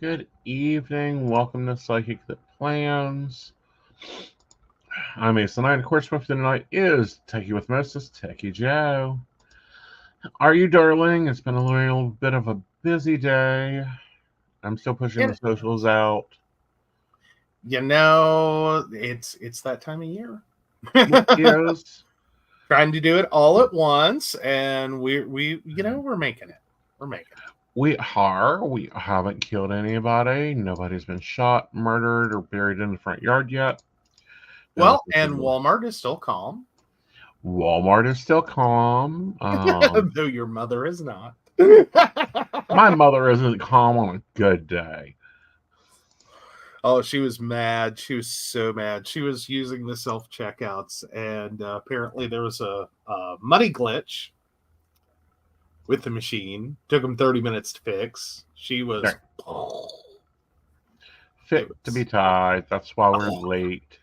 Good evening. Welcome to Psychic That Plans. I'm Aeson Knight. Of course, with me tonight is Techie with Moses, Techie Joe. Are you, darling? It's been a little bit of a busy day. I'm still pushing the socials out. You know, it's that time of year. Yes. Trying to do it all at once, and we're making it. We're making it. We haven't killed anybody. Nobody's been shot, murdered, or buried in the front yard yet. Well, and Walmart is still calm. Walmart is still calm. Though your mother is not. My mother isn't calm on a good day. Oh, she was mad. She was so mad. She was using the self-checkouts, and apparently there was a money glitch with the machine. Took them 30 minutes to fix. She was fit to be tied. That's why we're late.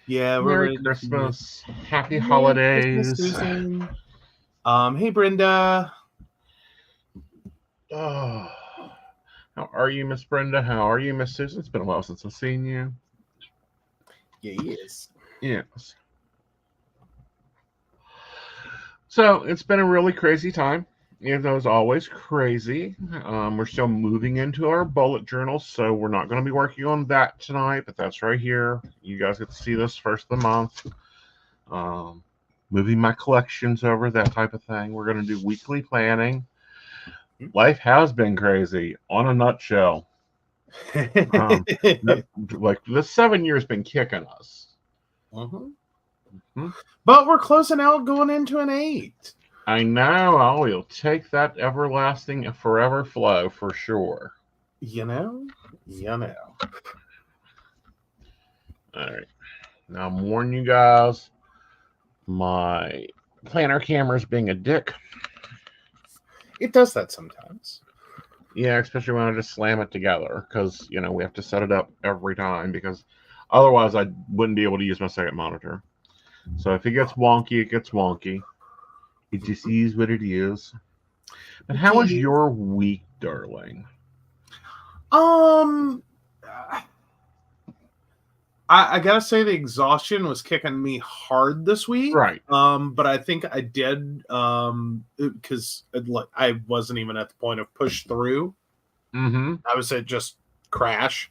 Yeah, Merry Christmas. Happy holidays. Christmas, hey Brenda. Oh, how are you, Miss Brenda? How are you, Miss Susan? It's been a while since I've seen you. Yeah, he is. Yes. So it's been a really crazy time. Even though it's always crazy, we're still moving into our bullet journals, so we're not going to be working on that tonight, but that's right here. You guys get to see this first of the month. Moving my collections over, that type of thing. We're going to do weekly planning. Life has been crazy, on a nutshell. Like this 7 years been kicking us. But we're closing out, going into an 8. I know. I will take that everlasting and forever flow for sure. You know. All right. Now I'm warning you guys. My planner camera's being a dick. It does that sometimes. Yeah, especially when I just slam it together because, we have to set it up every time because otherwise I wouldn't be able to use my second monitor. So if it gets wonky, it gets wonky. It just is what it is. But how was your week, darling? I gotta say the exhaustion was kicking me hard this week. Right. But I think I did because I wasn't even at the point of push through. Mm-hmm. I was at just crash.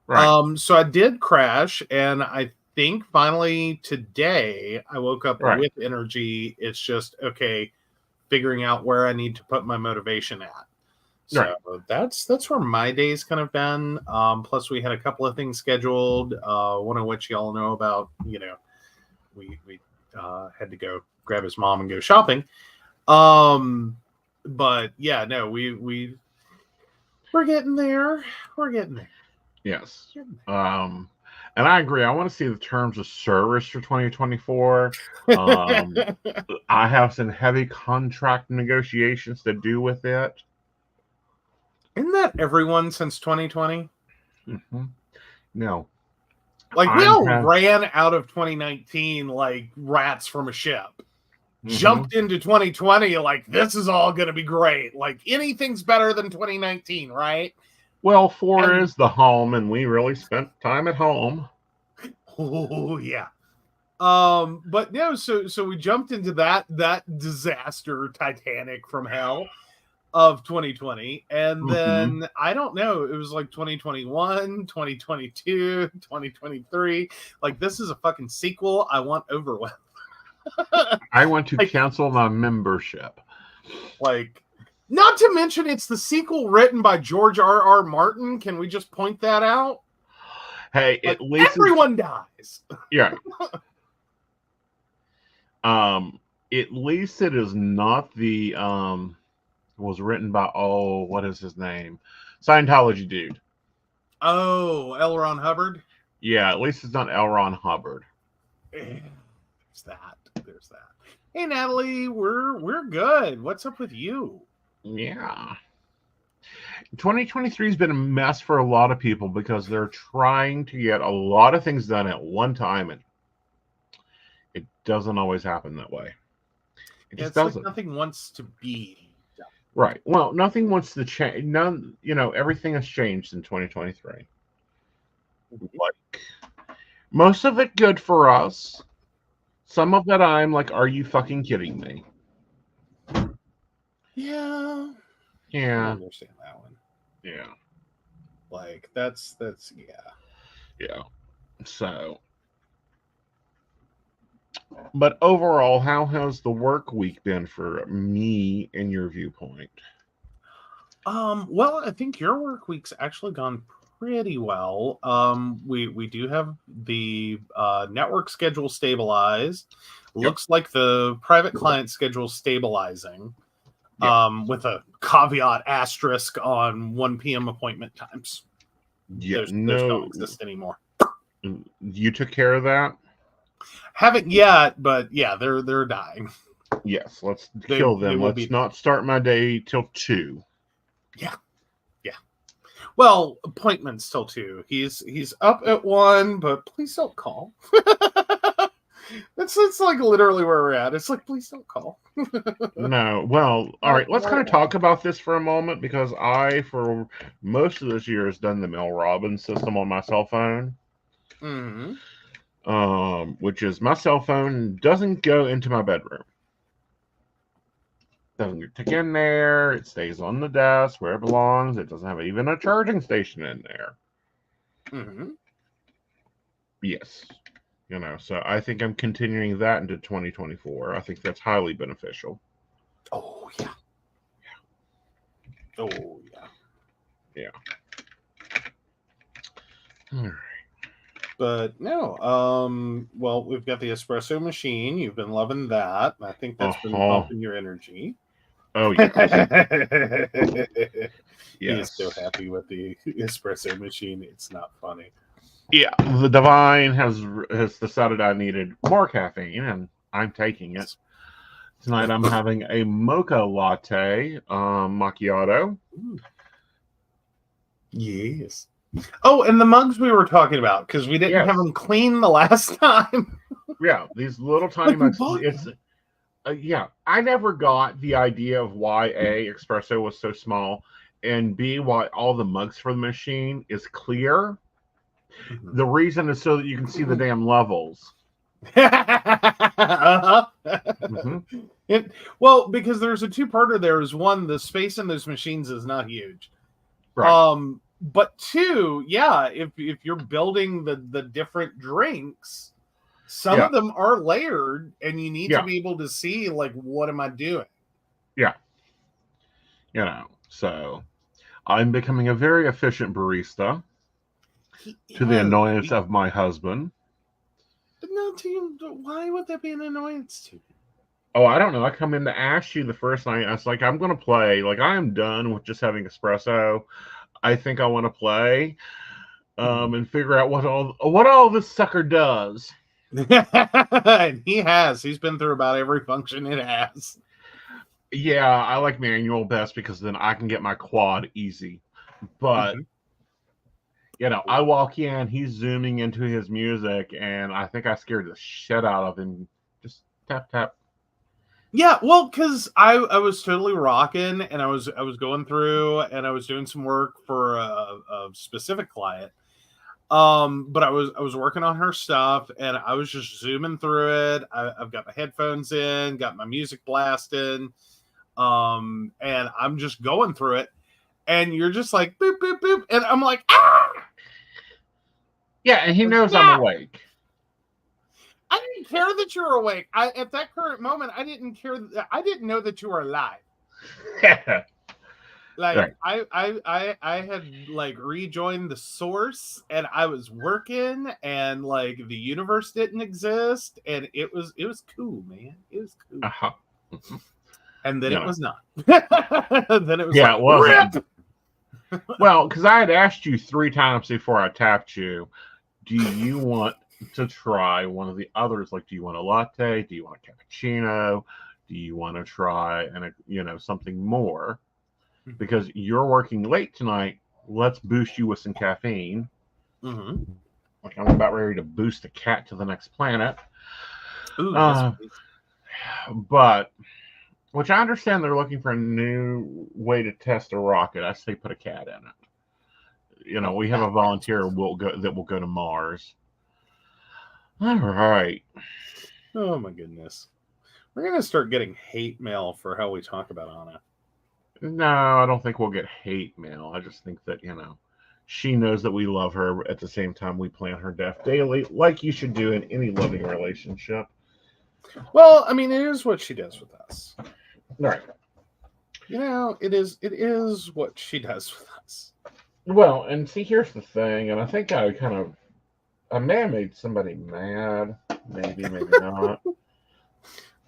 Right. So I did crash, and I think finally today I woke up with energy. It's just figuring out where I need to put my motivation at. So that's where my day's kind of been. Plus we had a couple of things scheduled, one of which y'all know about. We had to go grab his mom and go shopping. But yeah, no, we're getting there. We're getting there. Yes. And I agree. I want to see the terms of service for 2024. I have some heavy contract negotiations to do with it. Isn't that everyone since 2020? Mm-hmm. No. Like, we all ran out of 2019 like rats from a ship. Mm-hmm. Jumped into 2020 like, this is all going to be great. Like, anything's better than 2019, right? Well, 4 is the home, and we really spent time at home. Oh, yeah. But no, so we jumped into that disaster Titanic from hell of 2020, and then I don't know, it was like 2021, 2022, 2023. Like, this is a fucking sequel I want over with. I want to cancel my membership. Like, not to mention it's the sequel written by George R.R. Martin. Can we just point that out? Hey, like, at least everyone dies. Yeah. At least it is not the was written by what is his name? Scientology dude. Oh, L. Ron Hubbard? Yeah, at least it's not L. Ron Hubbard. There's that. Hey Natalie, we're good. What's up with you? Yeah. 2023 has been a mess for a lot of people because they're trying to get a lot of things done at one time, and it doesn't always happen that way. It just doesn't. Like nothing wants to be done. Right. Well, nothing wants to change. None. Everything has changed in 2023. Like most of it good for us. Some of it I'm like, are you fucking kidding me? Yeah. I Yeah. understand that one. Yeah. Like that's yeah. Yeah. So, but overall, how has the work week been for me in your viewpoint? Well, I think your work week's actually gone pretty well. We do have the network schedule stabilized. Yep. Looks like the private client schedule stabilizing. Yeah. With a caveat asterisk on 1 p.m. appointment times. Yeah. Those don't No. exist anymore. You took care of that? Haven't yet, but yeah, they're dying. Yes. Let's kill them. will Let's be. not start my day till 2. Yeah. Well, appointments till 2. He's up at 1, but please don't call. It's like literally where we're at. It's like, please don't call. No. Well, all right. Let's kind of talk about this for a moment because I, for most of this year, has done the Mel Robbins system on my cell phone. Mm-hmm. Which is my cell phone doesn't go into my bedroom. Doesn't get taken in there. It stays on the desk where it belongs. It doesn't have even a charging station in there. Mm-hmm. Yes. So I think I'm continuing that into 2024. I think that's highly beneficial. Oh, yeah. Oh, yeah. Yeah. All right. But no, well, we've got the espresso machine. You've been loving that. I think that's been bumping your energy. Oh, yes. He is so happy with the espresso machine. It's not funny. Yeah, the Divine has decided I needed more caffeine, and I'm taking it. Tonight I'm having a mocha latte macchiato. Yes. Oh, and the mugs we were talking about, because we didn't have them clean the last time. Yeah, these little tiny mugs. It's yeah, I never got the idea of why A, espresso was so small, and B, why all the mugs for the machine is clear. Mm-hmm. The reason is so that you can see the damn levels. Mm-hmm. Well, because there's a two-parter. There's one, the space in those machines is not huge. Right. But 2, yeah, if you're building the different drinks, some of them are layered, and you need to be able to see, like, what am I doing? Yeah. So I'm becoming a very efficient barista to the annoyance of my husband. No, to you, why would that be an annoyance to you? Oh, I don't know. I come in to ask you the first night. I was like, I'm going to play. Like, I am done with just having espresso. I think I want to play and figure out what all this sucker does. And he's been through about every function it has. Yeah, I like manual best because then I can get my quad easy. But I walk in, he's zooming into his music, and I think I scared the shit out of him. Just tap tap. Yeah, well, because I was totally rocking, and I was going through, and I was doing some work for a specific client. But I was working on her stuff, and I was just zooming through it. I've got my headphones in, got my music blasting, and I'm just going through it. And you're just like boop boop boop, and I'm like, ah! Yeah, and he knows I'm awake. I didn't care that you were awake. At that current moment, I didn't care. I didn't know that you were alive. Like, right. I had like rejoined the source, and I was working, and like the universe didn't exist, and it was cool, man. It was cool. Uh-huh. And then it was not. Then it was it wasn't. Well, because I had asked you 3 times before I tapped you, do you want to try one of the others? Like, do you want a latte? Do you want a cappuccino? Do you want to try something more? Because you're working late tonight, let's boost you with some caffeine. Mm-hmm. Like, I'm about ready to boost the cat to the next planet. Ooh, but Which I understand they're looking for a new way to test a rocket. I say put a cat in it. You know, Oh, we have a that volunteer makes that will go to Mars. All right. Oh my goodness. We're gonna start getting hate mail for how we talk about Anna. No, I don't think we'll get hate mail. I just think that, she knows that we love her at the same time we plan her death daily, like you should do in any loving relationship. Well, I mean, it is what she does with us. Right. You know, it is what she does with us. Well, and see, here's the thing, and I think I may have made somebody mad. Maybe, maybe not.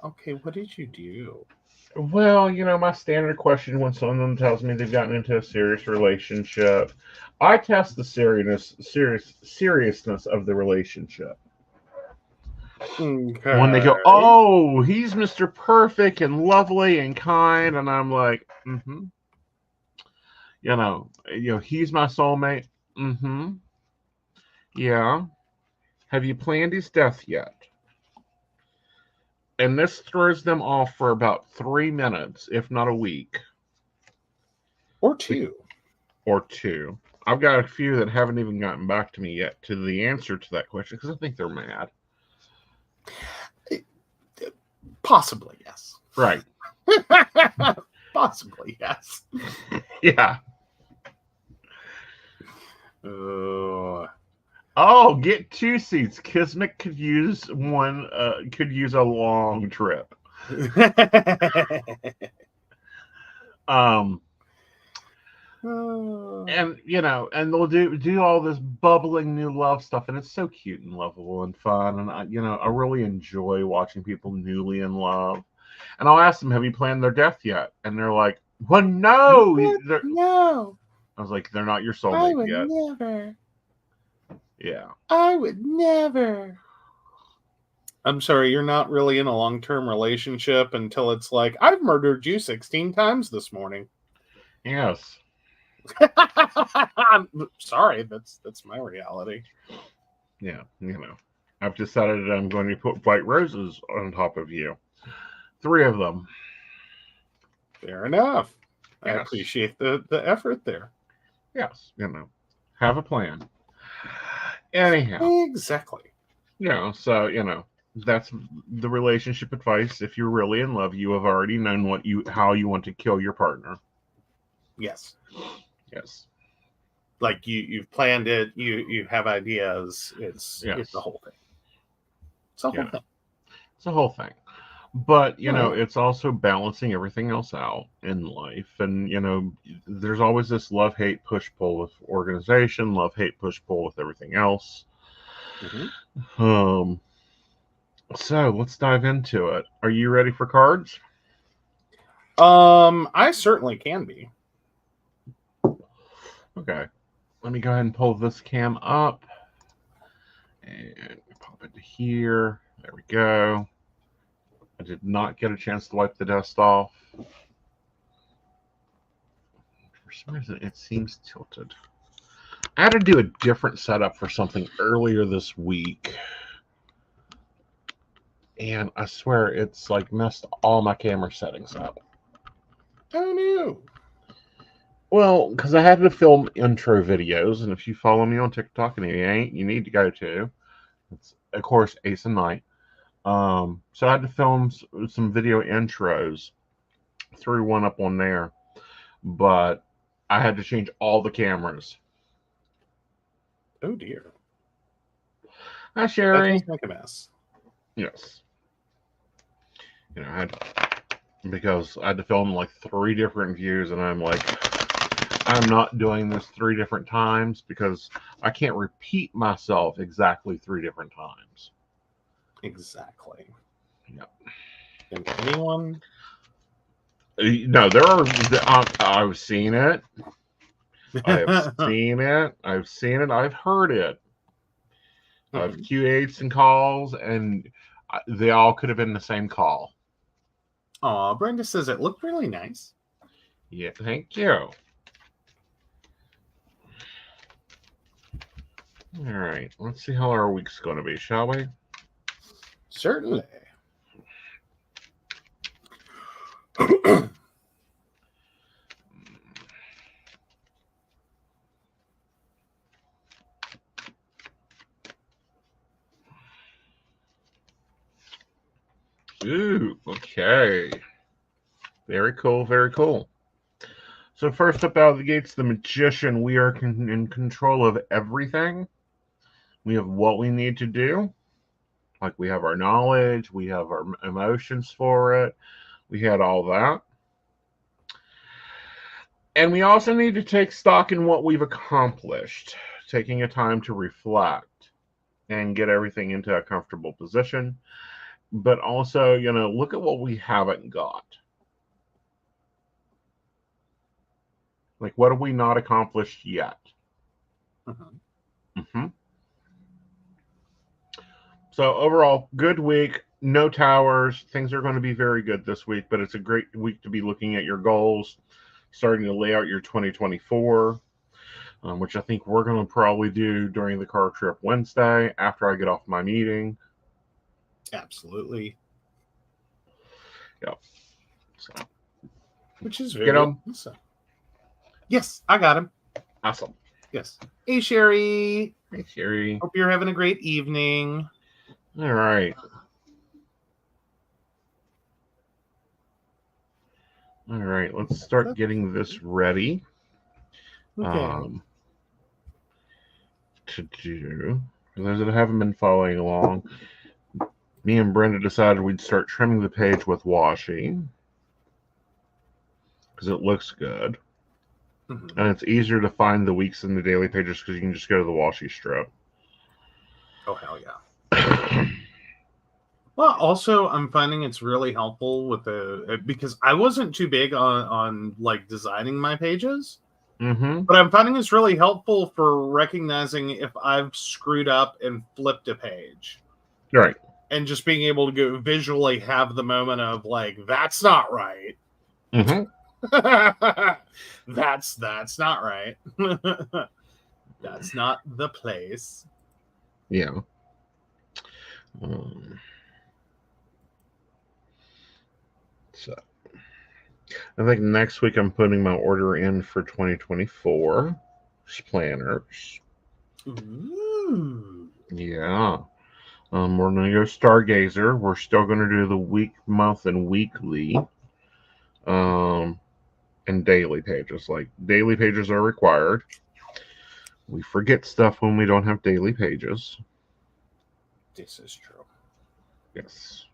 Okay, what did you do? Well, my standard question when someone tells me they've gotten into a serious relationship, I test the seriousness of the relationship. When they go, Okay. "Oh, he's Mr. Perfect and lovely and kind," and I'm like, "Mm-hmm." He's my soulmate. Mm-hmm. Yeah. Have you planned his death yet? And this throws them off for about 3 minutes, if not a week. Or two. Or two. I've got a few that haven't even gotten back to me yet to the answer to that question because I think they're mad. Possibly, yes. Right. Possibly, yes. Yeah. Oh, get 2 seats. Kismet could use one. Could use a long trip. Um. And and they'll do all this bubbling new love stuff, and it's so cute and lovable and fun. And I really enjoy watching people newly in love. And I'll ask them, "Have you planned their death yet?" And they're like, "Well, no." No. I was like, "They're not your I soulmate would yet." never. Yeah. I would never. I'm sorry, you're not really in a long-term relationship until it's like, I've murdered you 16 times this morning. Yes. I'm sorry, that's my reality. Yeah. I've decided that I'm going to put white roses on top of you. 3 of them. Fair enough. I Yes. appreciate the effort there. Yes. Have a plan. Anyhow. Exactly. So, that's the relationship advice. If you're really in love, you have already known how you want to kill your partner. Yes. Yes. Like you've planned it, you have ideas. It's the whole thing. It's the whole thing. It's the whole thing. But, Right. it's also balancing everything else out in life. And, there's always this love-hate push-pull with organization, love-hate push-pull with everything else. Mm-hmm. So let's dive into it. Are you ready for cards? I certainly can be. Okay. Let me go ahead and pull this cam up. And pop it to here. There we go. I did not get a chance to wipe the dust off. For some reason, it seems tilted. I had to do a different setup for something earlier this week. And I swear it's like messed all my camera settings up. Oh no. Well, because I had to film intro videos, and if you follow me on TikTok and you ain't, you need to go to. It's, of course, Aeson Knight. So I had to film some video intros. Threw one up on there, but I had to change all the cameras. Oh dear. Hi, Sherry. That does make a mess. Yes. Because I had to film like 3 different views, and I'm like, I'm not doing this 3 different times because I can't repeat myself exactly 3 different times. Exactly. Yep. And anyone? No, there are. I've seen it. I have seen it. I've seen it. I've heard it. I've Q8s and calls, and they all could have been the same call. Aw, Brenda says it looked really nice. Yeah, thank you. All right, let's see how our week's going to be, shall we? Certainly. Ooh, okay. Very cool, very cool. So first up out of the gates, the Magician. We are in control of everything. We have what we need to do. Like, we have our knowledge, we have our emotions for it. We had all that. And we also need to take stock in what we've accomplished, taking a time to reflect and get everything into a comfortable position. But also, look at what we haven't got. Like, what have we not accomplished yet? So overall, good week. No towers. Things are going to be very good this week, but it's a great week to be looking at your goals, starting to lay out your 2024, which I think we're going to probably do during the car trip Wednesday after I get off my meeting. Absolutely. Yep. So, which is very awesome. Yes, I got him. Awesome. Yes. Hey, Sherry. Hey, Sherry. Hope you're having a great evening. All right. All right. Let's start getting this ready. Okay. To do. For those that haven't been following along, me and Brenda decided we'd start trimming the page with washi because it looks good. And it's easier to find the weeks in the daily pages because you can just go to the washi strip. Oh, hell yeah. Well, also, I'm finding it's really helpful with because I wasn't too big on like designing my pages. But I'm finding it's really helpful for recognizing if I've screwed up and flipped a page. Right. And just being able to go visually have the moment of like, that's not right. That's not right. That's not the place. Yeah. So I think next week I'm putting my order in for 2024 planners. Ooh. Yeah. We're going to go Stargazer. We're still going to do the week, month, and weekly. And daily pages. Like, daily pages are required. We forget stuff when we don't have daily pages. This is true. Yes.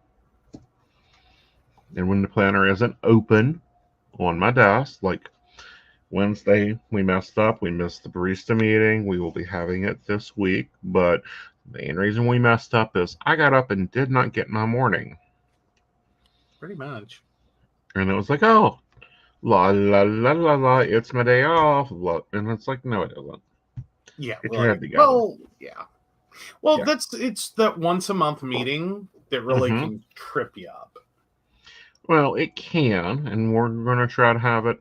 And when the planner isn't open on my desk, like Wednesday, we messed up. We missed the barista meeting. We will be having it this week. But the main reason we messed up is I got up and did not get my morning. Pretty much. And it was like, oh, la la la la la, it's my day off. And it's like, no, it isn't. Yeah. Get your head together. Well, yeah. Well, yeah. It's that once a month meeting that really can trip you up. Well, it can, and we're going to try to have it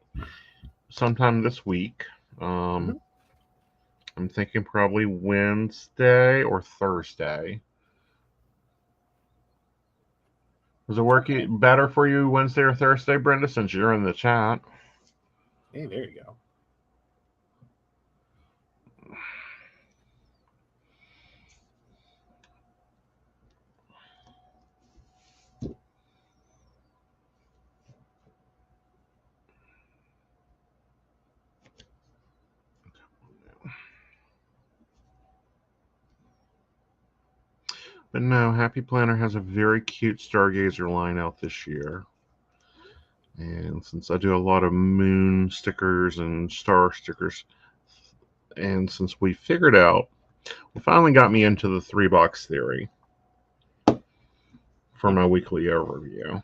sometime this week. I'm thinking probably Wednesday or Thursday. Does it work better for you Wednesday or Thursday, Brenda, since you're in the chat? Hey, there you go. But no, Happy Planner has a very cute Stargazer line out this year. And since I do a lot of moon stickers and star stickers, and since we figured out, we finally got me into the 3-box theory for my weekly overview.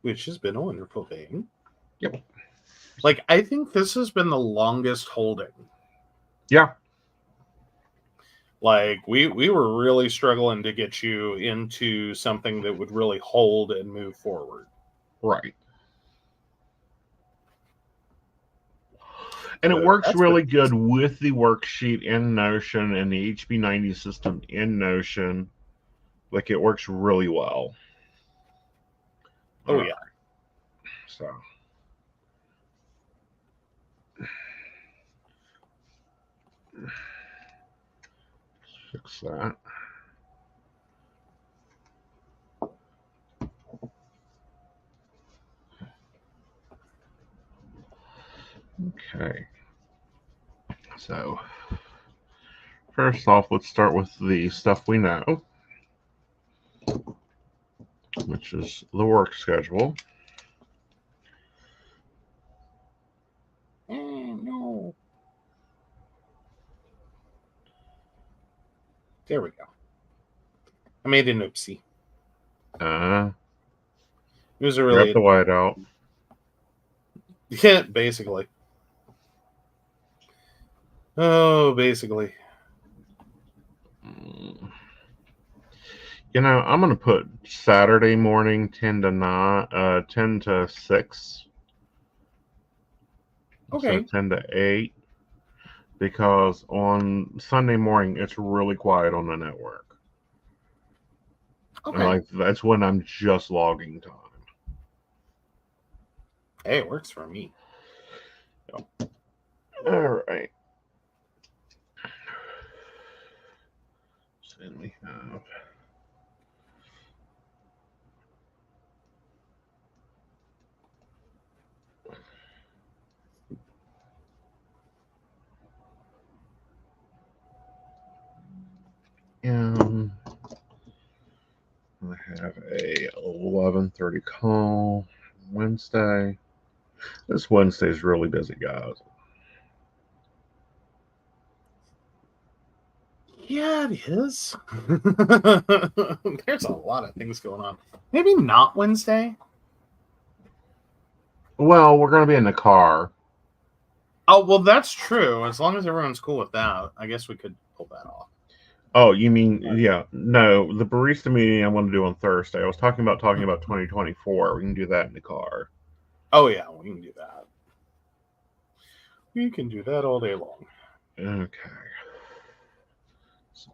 Which has been a wonderful thing. Yep. Like, I think this has been the longest holding. Yeah. Like, we were really struggling to get you into something that would really hold and move forward. Right. And it works really good with the worksheet in Notion and the HB90 system in Notion. Like, it works really well. Oh, yeah. So. Fix that. Okay. So, first off, let's start with the stuff we know, which is the work schedule. No. There we go. I made an oopsie. It was a really Grab the whiteout. Yeah, basically. Oh, basically. You know, I'm gonna put Saturday morning 10 to 6. Okay. So 10 to 8. Because on Sunday morning it's really quiet on the network. Okay. Like that's when I'm just logging time. Hey, it works for me. All right. So then we have I have a 11:30 call Wednesday. This Wednesday is really busy, guys. Yeah, it is. There's a lot of things going on. Maybe not Wednesday. Well, we're going to be in the car. Oh, well, that's true. As long as everyone's cool with that, I guess we could pull that off. Oh, you mean, yeah. No, the barista meeting I want to do on Thursday. I was talking about 2024. We can do that in the car. Oh, yeah, we can do that. We can do that all day long. Okay. So.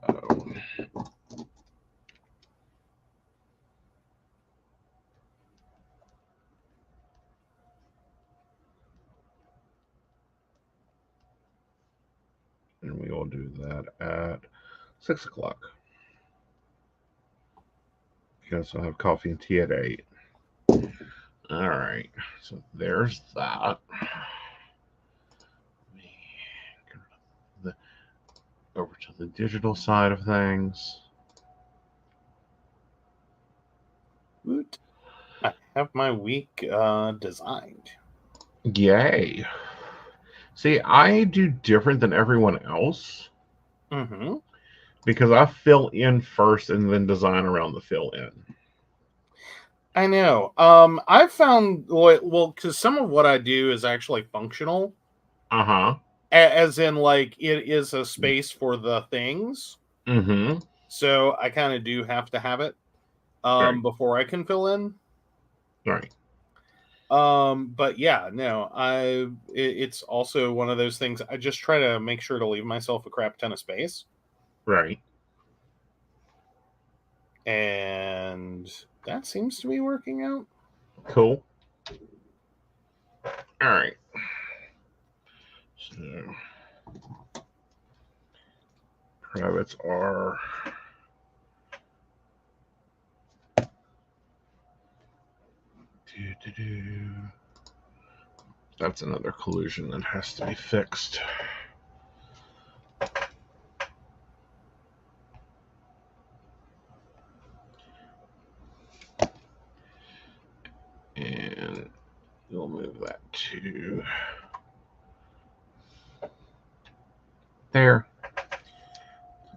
And we will do that at 6 o'clock. Because I'll have coffee and tea at 8. All right. So there's that. Over to the digital side of things. I have my week designed. Yay. See, I do different than everyone else. Mm-hmm. Because I fill in first and then design around the fill in. I know. I've found, well, because some of what I do is actually functional. Uh-huh. As in, like, it is a space for the things. Mm-hmm. So I kind of do have to have it Right. before I can fill in. Right. But yeah, no, it's also one of those things. I just try to make sure to leave myself a crap ton of space. Right. And that seems to be working out. Cool. All right. So privates are That's another collusion that has to be fixed. And we'll move that to there.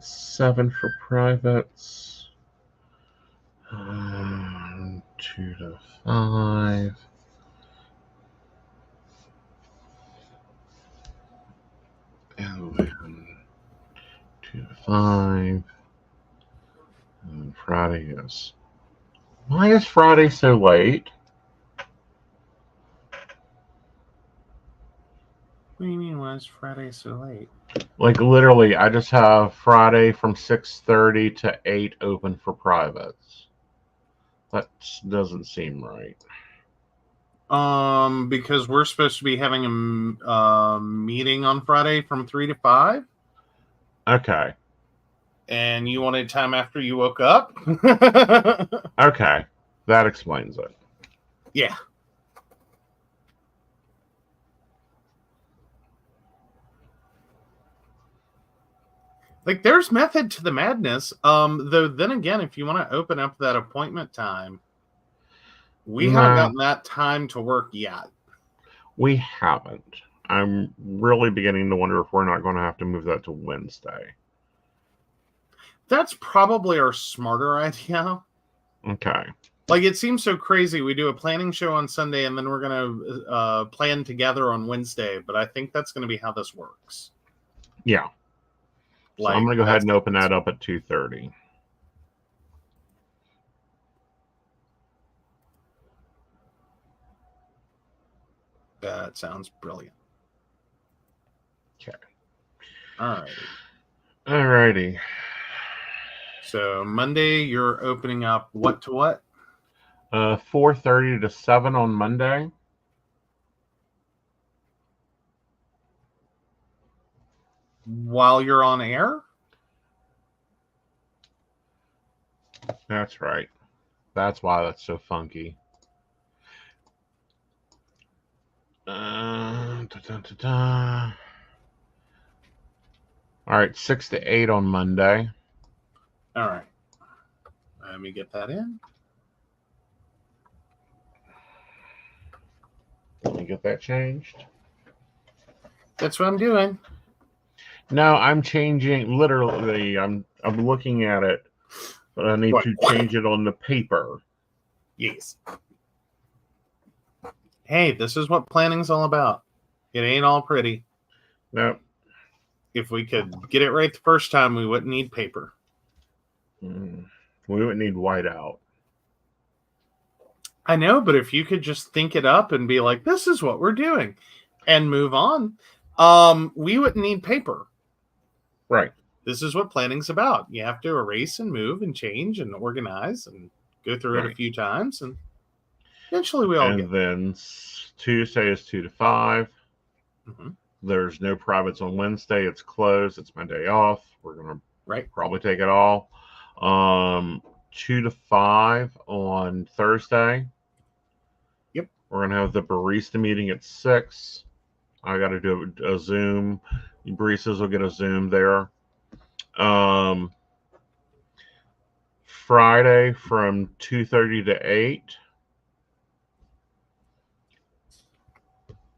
7 for privates. 2 to 5. And then 2 to 5. And Friday is. Why is Friday so late? What do you mean, why is Friday so late? Like literally, I just have Friday from 6:30 to 8 open for privates. That doesn't seem right. Because we're supposed to be having a meeting on Friday from 3 to 5. Okay. And you wanted time after you woke up? Okay. That explains it. Yeah. Like, there's method to the madness. Though then again, if you want to open up that appointment time, we haven't gotten that time to work yet. We haven't. I'm really beginning to wonder if we're not going to have to move that to Wednesday. That's probably our smarter idea. Okay. Like, it seems so crazy. We do a planning show on Sunday, and then we're going to plan together on Wednesday. But I think that's going to be how this works. Yeah. So I'm going to go ahead and open that up at 2:30. That sounds brilliant. Okay. Alrighty. So Monday, you're opening up what to what? 4:30 to 7 on Monday. While you're on air? That's right. That's why that's so funky. All right, 6 to 8 on Monday. All right. Let me get that in. Let me get that changed. That's what I'm doing. No, I'm changing. Literally, I'm looking at it, but I need to change it on the paper. Yes. Hey, this is what planning's all about. It ain't all pretty. Nope. If we could get it right the first time, we wouldn't need paper. We wouldn't need whiteout. I know, but if you could just think it up and be like, this is what we're doing, and move on, we wouldn't need paper. Right. This is what planning's about. You have to erase and move and change and organize and go through it a few times, and eventually we all get it. And then Tuesday is 2 to 5. Mm-hmm. There's no privates on Wednesday. It's closed. It's my day off. We're going to probably take it all. 2 to 5 on Thursday. Yep. We're going to have the barista meeting at 6. I got to do a Zoom. Baristas will get a Zoom there. Friday from 2:30 to 8.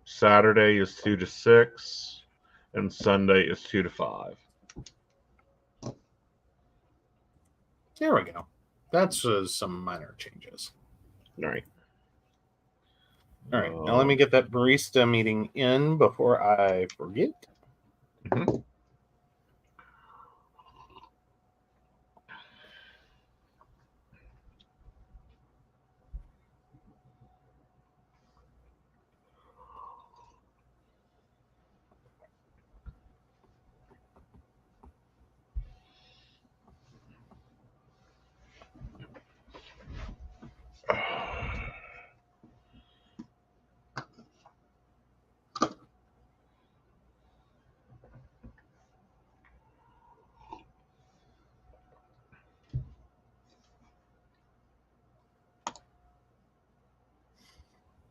Saturday is 2 to 6. And Sunday is 2 to 5. There we go. That's some minor changes. All right. All right. Now let me get that barista meeting in before I forget. Mm-hmm.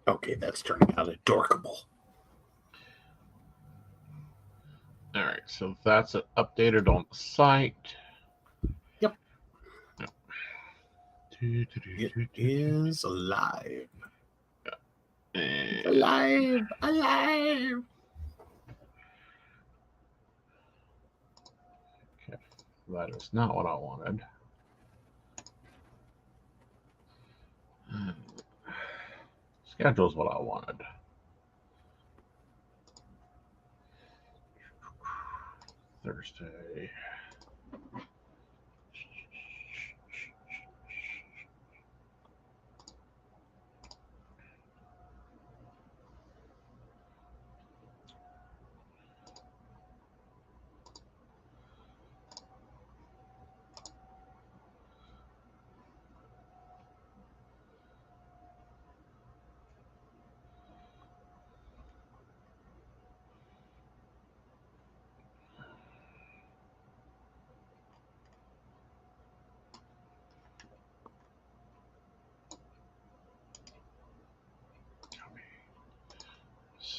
Okay, that's turning out adorable. All right, so that's updated on the site. Yep. It is alive. It's alive. Alive. Okay, that is not what I wanted. Schedule's what I wanted. Thursday.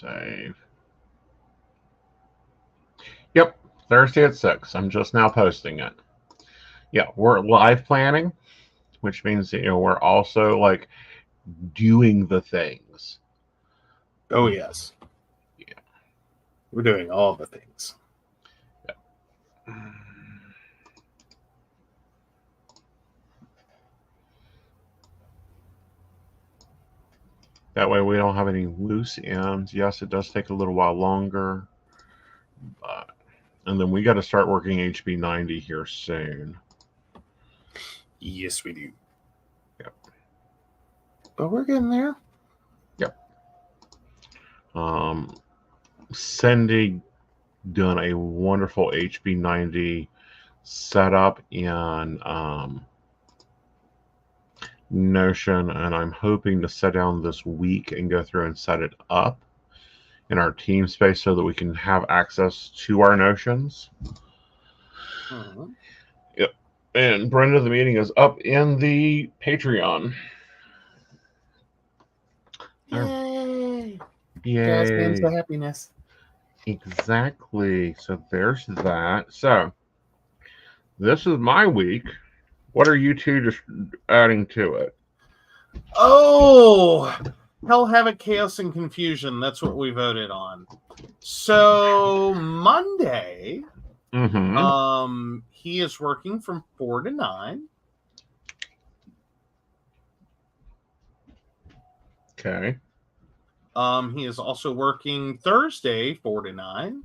Save. Yep, Thursday at 6. I'm just now posting it. Yeah, we're live planning, which means we're also like doing the things. Oh yes. Yeah. We're doing all the things. Yeah. That way we don't have any loose ends. Yes, it does take a little while longer. And then we got to start working HB 90 here soon. Yes, we do. Yep. But we're getting there. Yep. Cindy done a wonderful HB 90 setup in Notion, and I'm hoping to sit down this week and go through and set it up in our team space so that we can have access to our Notions. Mm-hmm. Yep. And Brenda, the meeting is up in the Patreon. Yay! Yay! Jasmine's the happiness. Exactly. So there's that. So this is my week. What are you two just adding to it? Oh, Hell, Havoc, Chaos, and Confusion. That's what we voted on. So Monday, he is working from 4 to 9. Okay. He is also working Thursday, 4 to 9.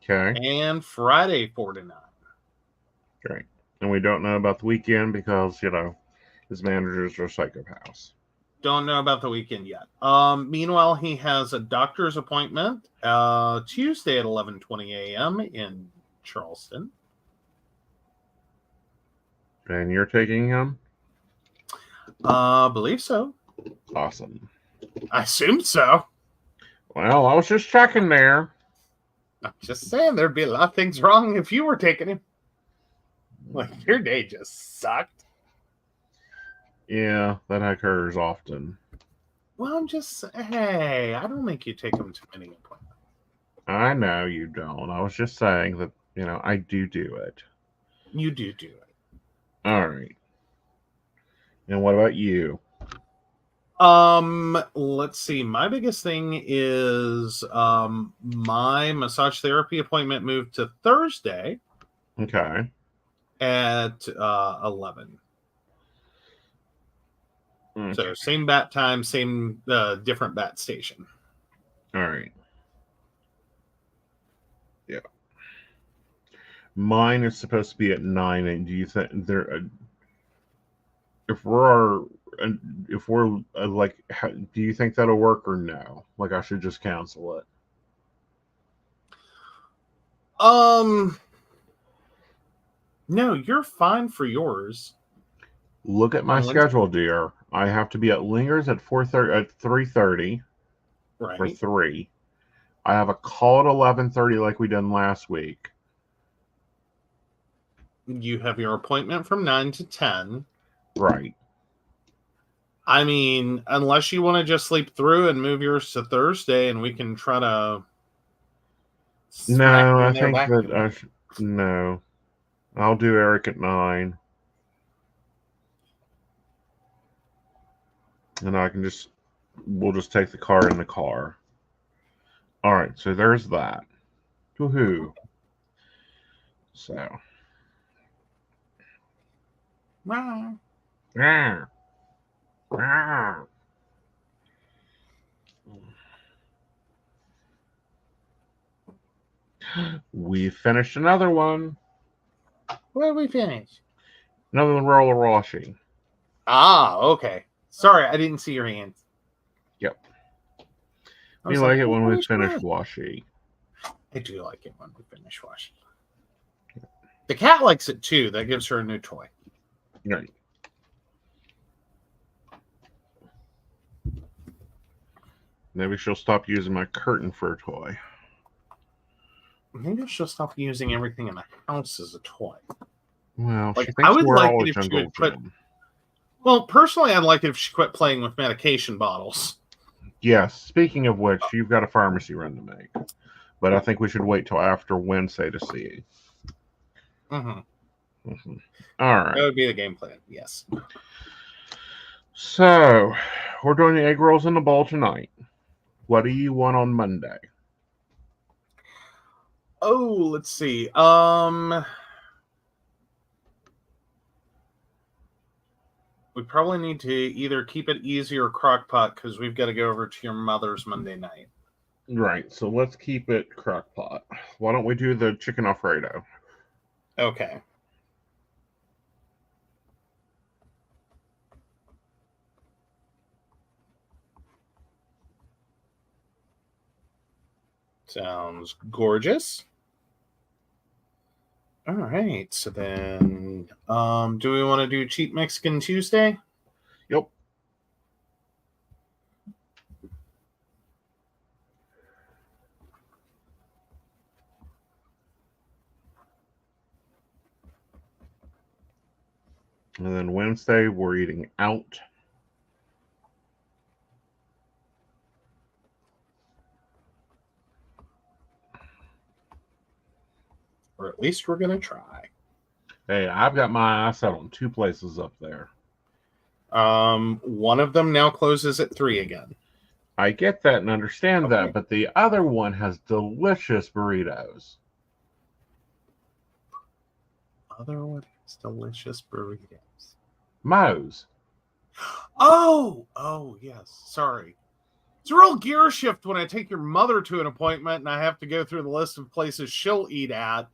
Okay. And Friday, 4 to 9. Great. And we don't know about the weekend because, his managers are psychopaths. Don't know about the weekend yet. Meanwhile, he has a doctor's appointment Tuesday at 11:20 a.m. in Charleston. And you're taking him? Believe so. Awesome. I assumed so. Well, I was just checking there. I'm just saying there'd be a lot of things wrong if you were taking him. Like, your day just sucked. Yeah, that occurs often. Well, I'm just, hey, I don't make you take him to many appointments. I know you don't. I was just saying that, I do it. You do it. All right. And what about you? Let's see. My biggest thing is my massage therapy appointment moved to Thursday. Okay. At 11. Okay. So same bat time, same different bat station. All right. Yeah. Mine is supposed to be at 9. And do you think if we're do you think that'll work or no? Like, I should just cancel it? No, you're fine for yours. Look at my schedule, dear. I have to be at Lingers at 3:30. Right. For 3. I have a call at 11:30 like we done last week. You have your appointment from 9 to 10. Right. I mean, unless you want to just sleep through and move yours to Thursday, and we can try to. No, I think that no. I'll do Eric at 9. And we'll just take the car in the car. All right, so there's that. Woohoo. So. We finished another one. Where we finished? Another roller washi. Ah, okay. Sorry, I didn't see your hands. Yep. You like it when we finish washi. I do like it when we finish washi. The cat likes it too. That gives her a new toy. Right. Maybe she'll stop using my curtain for a toy. Maybe she'll stop using everything in the house as a toy. Well, like, she thinks I would we're like all it if she would jungle Well, personally, I'd like it if she quit playing with medication bottles. Yes. Speaking of which, you've got a pharmacy run to make, but I think we should wait till after Wednesday to see you. Mm-hmm. Mm-hmm. All right. That would be the game plan. Yes. So we're doing the egg rolls in the bowl tonight. What do you want on Monday? Oh, let's see. We probably need to either keep it easy or crock pot because we've got to go over to your mother's Monday night. Right, so let's keep it crock pot. Why don't we do the chicken Alfredo? Okay. Sounds gorgeous. All right, so then, do we want to do Cheap Mexican Tuesday? Yep. And then Wednesday, we're eating out. Or at least we're going to try. Hey, I've got my eye set on 2 places up there. One of them now closes at 3 again. I get that and understand that, but the other one has delicious burritos. Other one has delicious burritos. Moe's. Oh, yes. Sorry. It's a real gear shift when I take your mother to an appointment and I have to go through the list of places she'll eat at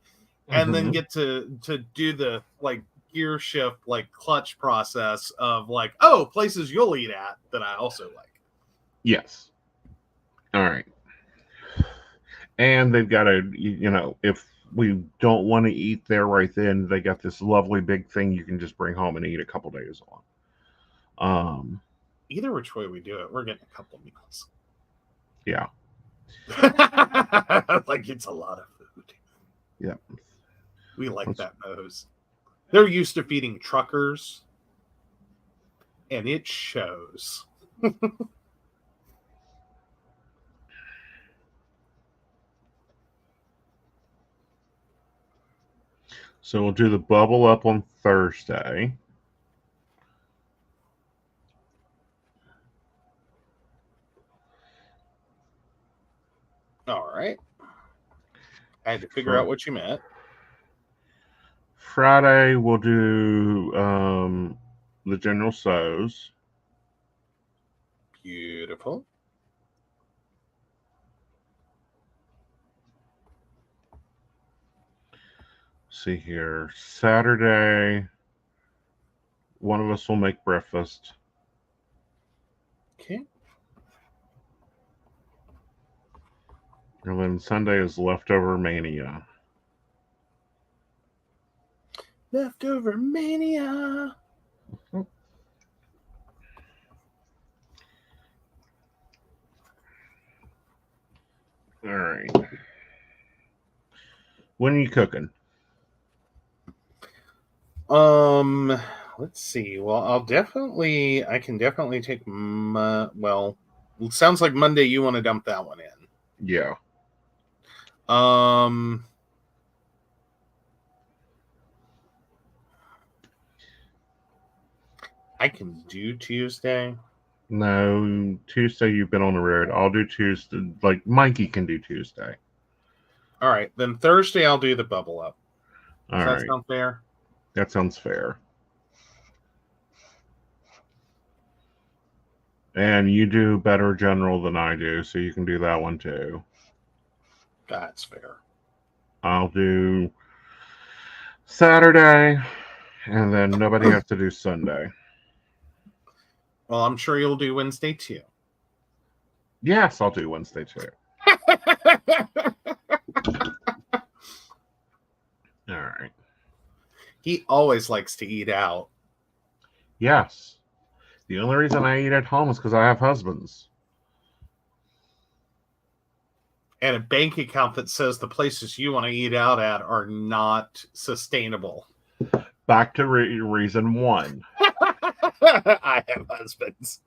and then get to do the gear shift clutch process of places you'll eat at that I also like. Yes. All right. And they've got if we don't want to eat there right then, they got this lovely big thing you can just bring home and eat a couple days on. Either which way we do it, we're getting a couple meals. Yeah. It's a lot of food. Yeah. We like that Moe's. They're used to feeding truckers, and it shows. So we'll do the bubble up on Thursday. All right. I had to figure out what you meant. Friday, we'll do the General So's. Beautiful. See here. Saturday, one of us will make breakfast. Okay. And then Sunday is leftover mania. Leftover mania. All right. When are you cooking? Let's see. Well, I can definitely take it sounds like Monday you want to dump that one in. Yeah. I can do Tuesday. No, Tuesday you've been on the road. I'll do Tuesday. Mikey can do Tuesday. All right, then Thursday I'll do the bubble up. Does that sound fair? That sounds fair. And you do better general than I do, so you can do that one too. That's fair. I'll do Saturday, and then nobody has to do Sunday. Well, I'm sure you'll do Wednesday too. Yes, I'll do Wednesday too. All right. He always likes to eat out. Yes. The only reason I eat at home is because I have husbands. And a bank account that says the places you want to eat out at are not sustainable. Back to reason 1. I have husbands.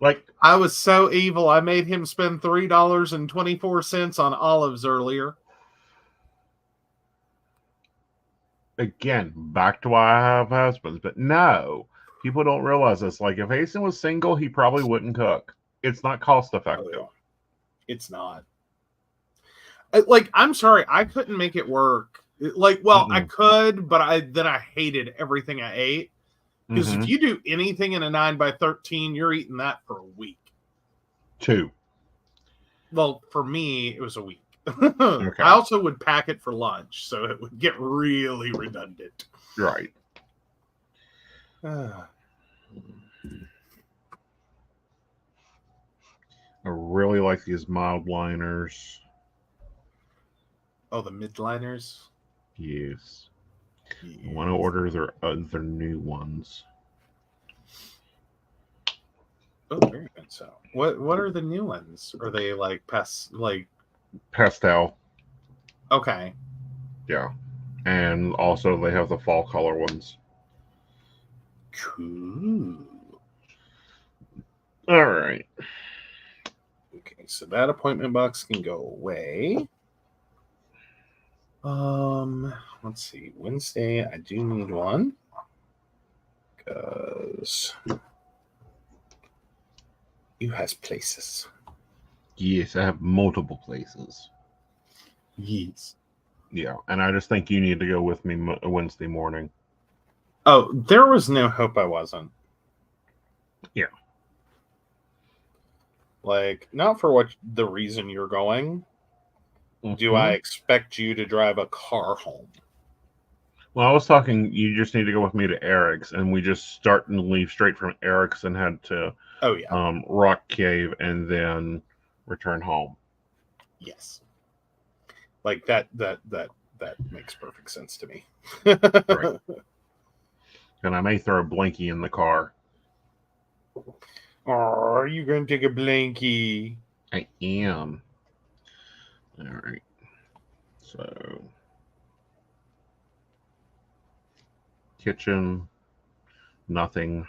Like, I was so evil. I made him spend $3.24 on olives earlier. again, back to why I have husbands. But no, people don't realize this. Like, if Aeson was single, he probably wouldn't cook. It's not cost effective. Oh, it's not. I'm sorry, I couldn't make it work. I could, but I hated everything I ate. Because if you do anything in a 9x13, you're eating that for a week. 2. Well, for me, it was a week. Okay. I also would pack it for lunch, so it would get really redundant. Right. Uh, I really like these mild liners. Oh, the midliners? Yes. I want to order their other new ones. Oh, very good. So, what are the new ones? Are they like pastel? Okay. Yeah, and also they have the fall color ones. Cool. All right. Okay, so that appointment box can go away. Let's see. Wednesday, I do need one because you has places. Yes, I have multiple places. Yes. Yeah, and I just think you need to go with me Wednesday morning. Oh, there was no hope I wasn't. Yeah. Like, not for what the reason you're going. Do I expect you to drive a car home? Well, I was talking, you just need to go with me to Eric's, and we just start and leave straight from Eric's and head to Rock Cave and then return home. Yes. Like that makes perfect sense to me. Right. And I may throw a blankie in the car. Oh, are you going to take a blankie? I am. All right. So, kitchen, nothing.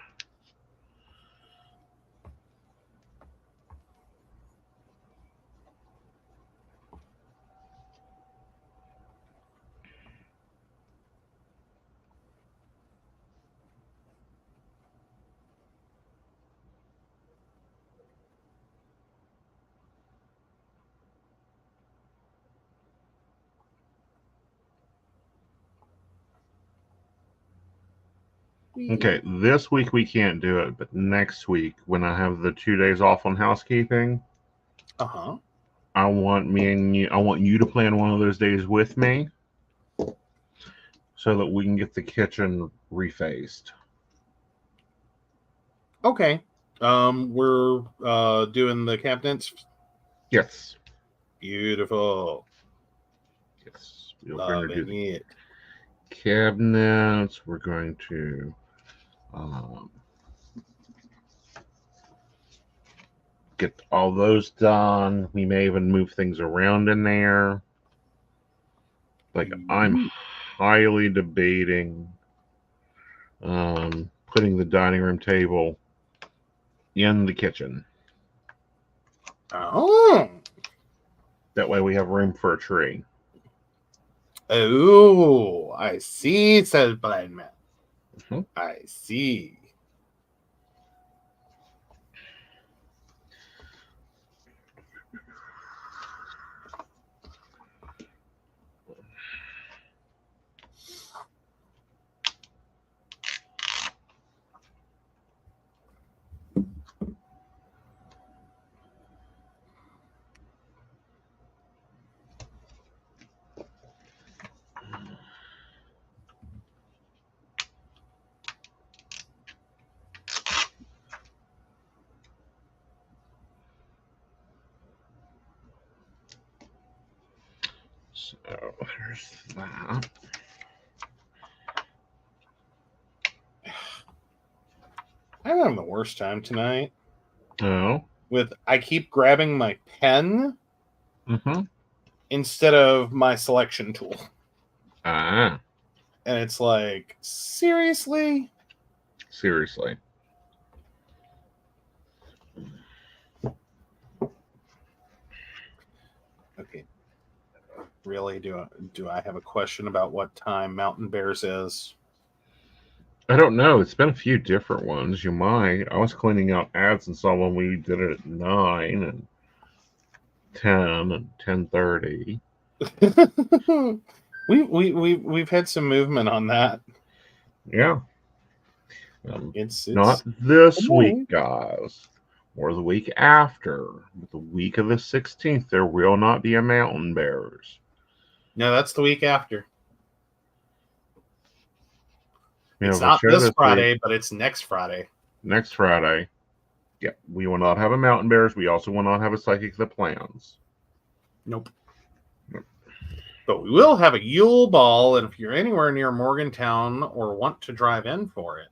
Okay, this week we can't do it, but next week when I have the 2 days off on housekeeping, I want you to plan one of those days with me so that we can get the kitchen refaced. Okay. We're doing the cabinets. Yes. Beautiful. Yes. We're going to do the it. cabinets. We're going to get all those done. We may even move things around in there. Like, I'm highly debating putting the dining room table in the kitchen. Oh. That way we have room for a tree. Oh, I see, says Blind Man. I see. So there's that. I'm having the worst time tonight. Oh. I keep grabbing my pen instead of my selection tool. Ah. And it's like, seriously? Seriously. Really? Do I have a question about what time Mountain Bears is? I don't know. It's been a few different ones. You might. I was cleaning out ads and saw when we did it at 9 and 10 and 10:30. We've had some movement on that. Yeah. It's not this week, guys, or the week after, but the week of the 16th. There will not be a Mountain Bears. No, that's the week after. You It's know, not this Friday, week, but it's next Friday. Next Friday. Yeah, we will not have a Mountain Bears. We also will not have a Psychic That Plans. Nope. But we will have a Yule Ball, and if you're anywhere near Morgantown or want to drive in for it,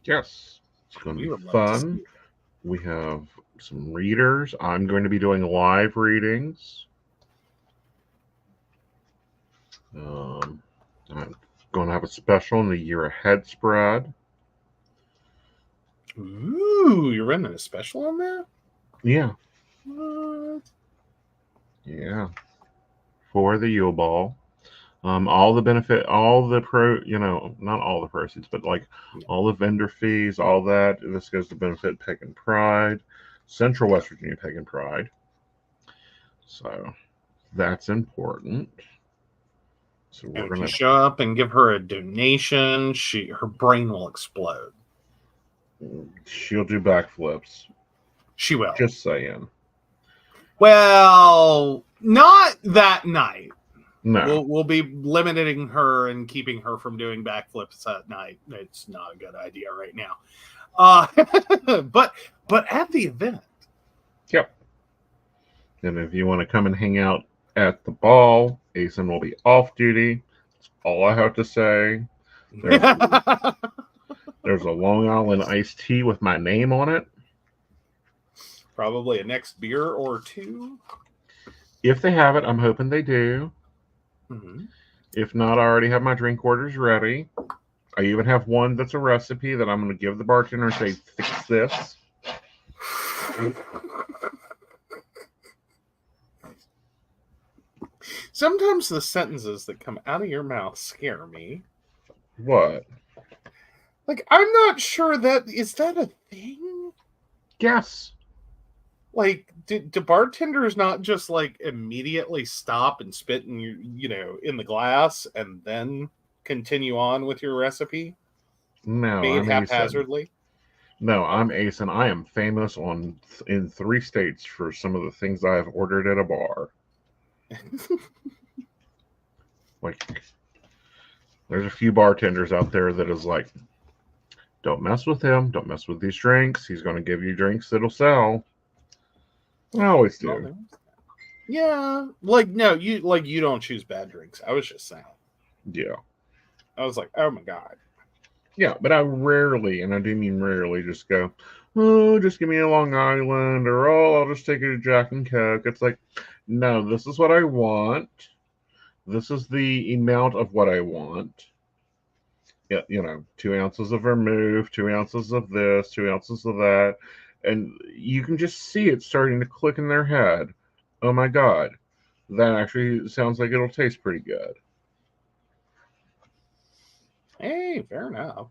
yes, it's going to be fun. We have some readers. I'm going to be doing live readings. I'm going to have a special in the Year Ahead spread. Ooh, you're running a special on that? Yeah. What? Yeah. For the Yule Ball. All the benefit, all the not all the proceeds, but like all the vendor fees, all that, this goes to benefit Pagan Pride, Central West Virginia Pagan Pride. So that's important. So we're if you show up and give her a donation, her brain will explode. She'll do backflips. She will. Just saying. Well, not that night. No. We'll be limiting her and keeping her from doing backflips that night. It's not a good idea right now. But at the event. Yep. And if you want to come and hang out at the ball, Aeson will be off duty. That's all I have to say. There's a Long Island iced tea with my name on it. Probably a next beer or two. If they have it, I'm hoping they do. Mm-hmm. If not, I already have my drink orders ready. I even have one that's a recipe that I'm going to give the bartender and say, fix this. Sometimes the sentences that come out of your mouth scare me. What? Like, I'm not sure is that a thing? Yes. Like, do bartenders not just like immediately stop and spit in in the glass and then continue on with your recipe? No, made I'm haphazardly. Aeson. No, I'm Aeson. I am famous in 3 states for some of the things I have ordered at a bar. Like, there's a few bartenders out there that is like, don't mess with him. Don't mess with these drinks. He's going to give you drinks that'll sell. I always do. Yeah, you don't choose bad drinks. I was just saying. Yeah. I was like, oh my god. Yeah, but I rarely, and I do mean rarely, just go, oh, just give me a Long Island, or oh, I'll just take it to Jack and Coke. It's like, no, this is what I want. This is the amount of what I want. Yeah, 2 ounces of vermouth, 2 ounces of this, 2 ounces of that. And you can just see it starting to click in their head. Oh my God, that actually sounds like it'll taste pretty good. Hey, fair enough.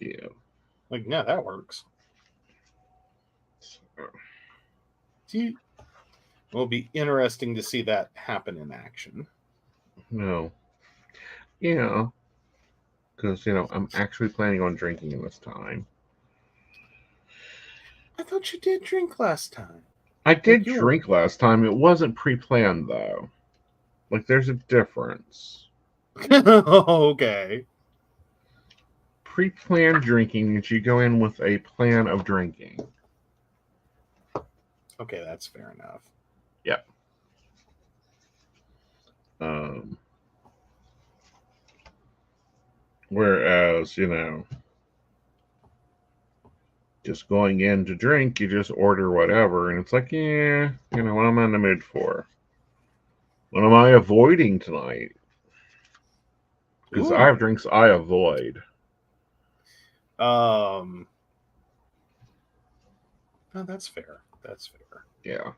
Yeah. Like, no, that works. It will be interesting to see that happen in action. No. Yeah. Because, I'm actually planning on drinking this time. I thought you did drink last time. I did drink last time. It wasn't pre-planned, though. Like, there's a difference. Okay. Pre-planned drinking means you go in with a plan of drinking. Okay, that's fair enough. Yep. Whereas, just going in to drink, you just order whatever, and it's like, yeah, what am I in the mood for? What am I avoiding tonight? Because I have drinks I avoid. No, that's fair. That's fair. Yeah.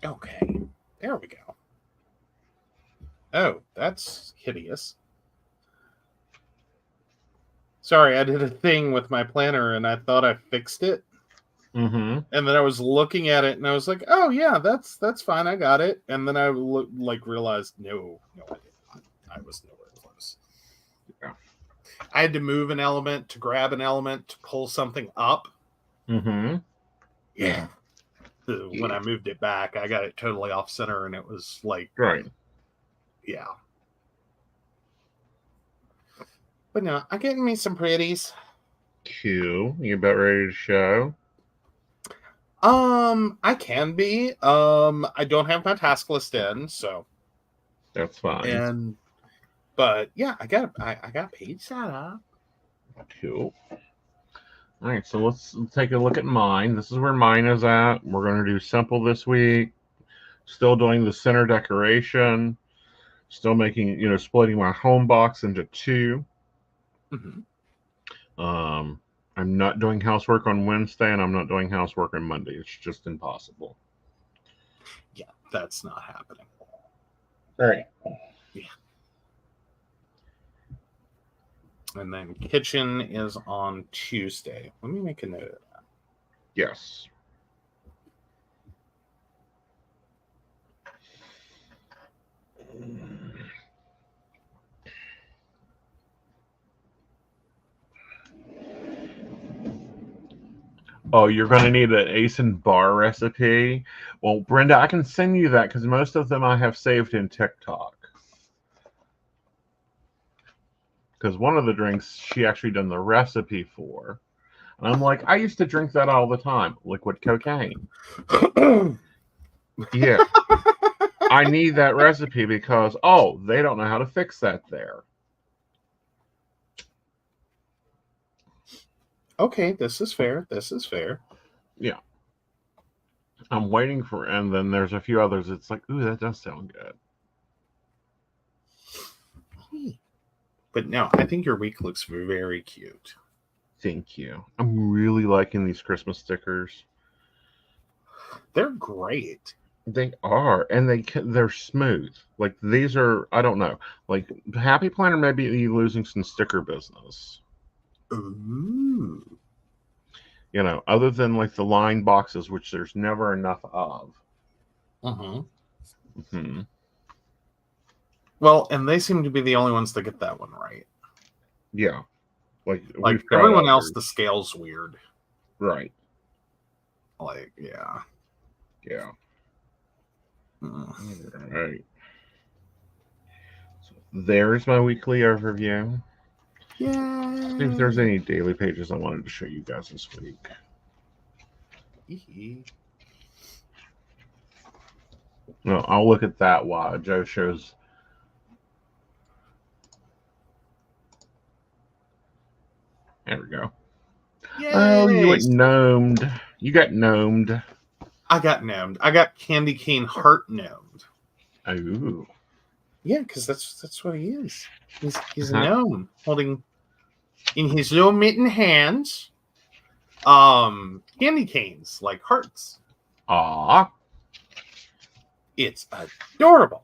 Okay, there we go. Oh, that's hideous. Sorry, I did a thing with my planner and I thought I fixed it. Mm-hmm. And then I was looking at it and I was like, oh yeah, that's fine. I got it. And then I realized, no, I did not. I was nowhere close. Yeah. I had to move an element to grab an element to pull something up. Mm-hmm. Yeah. When I moved it back, I got it totally off center and it was like, Right. yeah. But no, I'm getting me some pretties. Cool. You about ready to show? I can be. I don't have my task list in, so That's fine. But yeah, I got page set up. Cool. All right, so let's take a look at mine. This is where mine is at. We're going to do simple this week. Still doing the center decoration. Still making, splitting my home box into two. Mm-hmm. I'm not doing housework on Wednesday, and I'm not doing housework on Monday. It's just impossible. Yeah, that's not happening. All right. Yeah. And then kitchen is on Tuesday. Let me make a note of that. Yes. Oh, you're going to need an Aeson bar recipe. Well, Brenda, I can send you that because most of them I have saved in TikTok. Because one of the drinks she actually done the recipe for. And I'm like, I used to drink that all the time. Liquid cocaine. Yeah. I need that recipe because, they don't know how to fix that there. Okay, this is fair. Yeah. I'm waiting for, and then there's a few others. It's like, ooh, that does sound good. But no, I think your week looks very cute. Thank you. I'm really liking these Christmas stickers. They're great. They are, and they're smooth. Like these are, I don't know. Like Happy Planner may be losing some sticker business. Ooh. Other than like the line boxes, which there's never enough of. Mm-hmm. Well, and they seem to be the only ones that get that one right. Yeah. Like everyone else, the scale's weird. Right. Yeah. Yeah. All right. So there's my weekly overview. Yeah. See if there's any daily pages I wanted to show you guys this week. No, I'll look at that while Joe shows. There we go. Yay! Oh, you went gnomed. You got gnomed. I got gnomed. I got Candy Cane Heart gnomed. Oh. Yeah, because that's what he is. He's a gnome holding in his little mitten hands candy canes like hearts. Aww. It's adorable.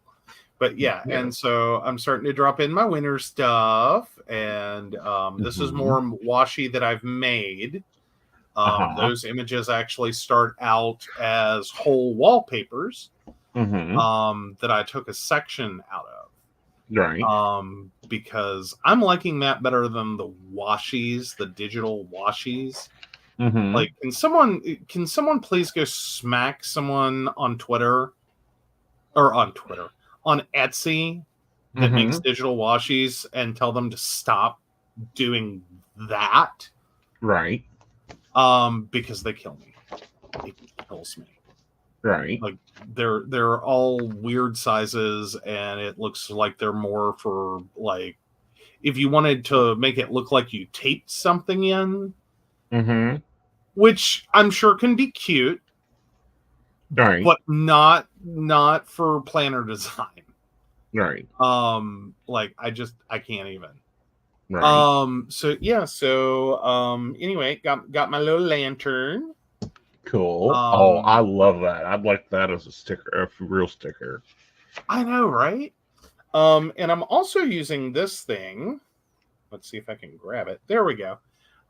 But yeah, and so I'm starting to drop in my winter stuff, and this is more washi that I've made. Those images actually start out as whole wallpapers that I took a section out of. Right. Because I'm liking that better than the washies, the digital washies. Like, can someone please go smack someone on Twitter on Etsy that makes digital washies and tell them to stop doing that? Right. Because they kill me. It kills me. Right. Like they're all weird sizes, and it looks like they're more for like if you wanted to make it look like you taped something in. Which I'm sure can be cute. Right. But not for planner design. Right. Like I can't even. Right. So anyway, got my little lantern. Cool. Oh, I love that. I'd like that as a sticker, a real sticker. I know, right? And I'm also using this thing. Let's see if I can grab it. There we go.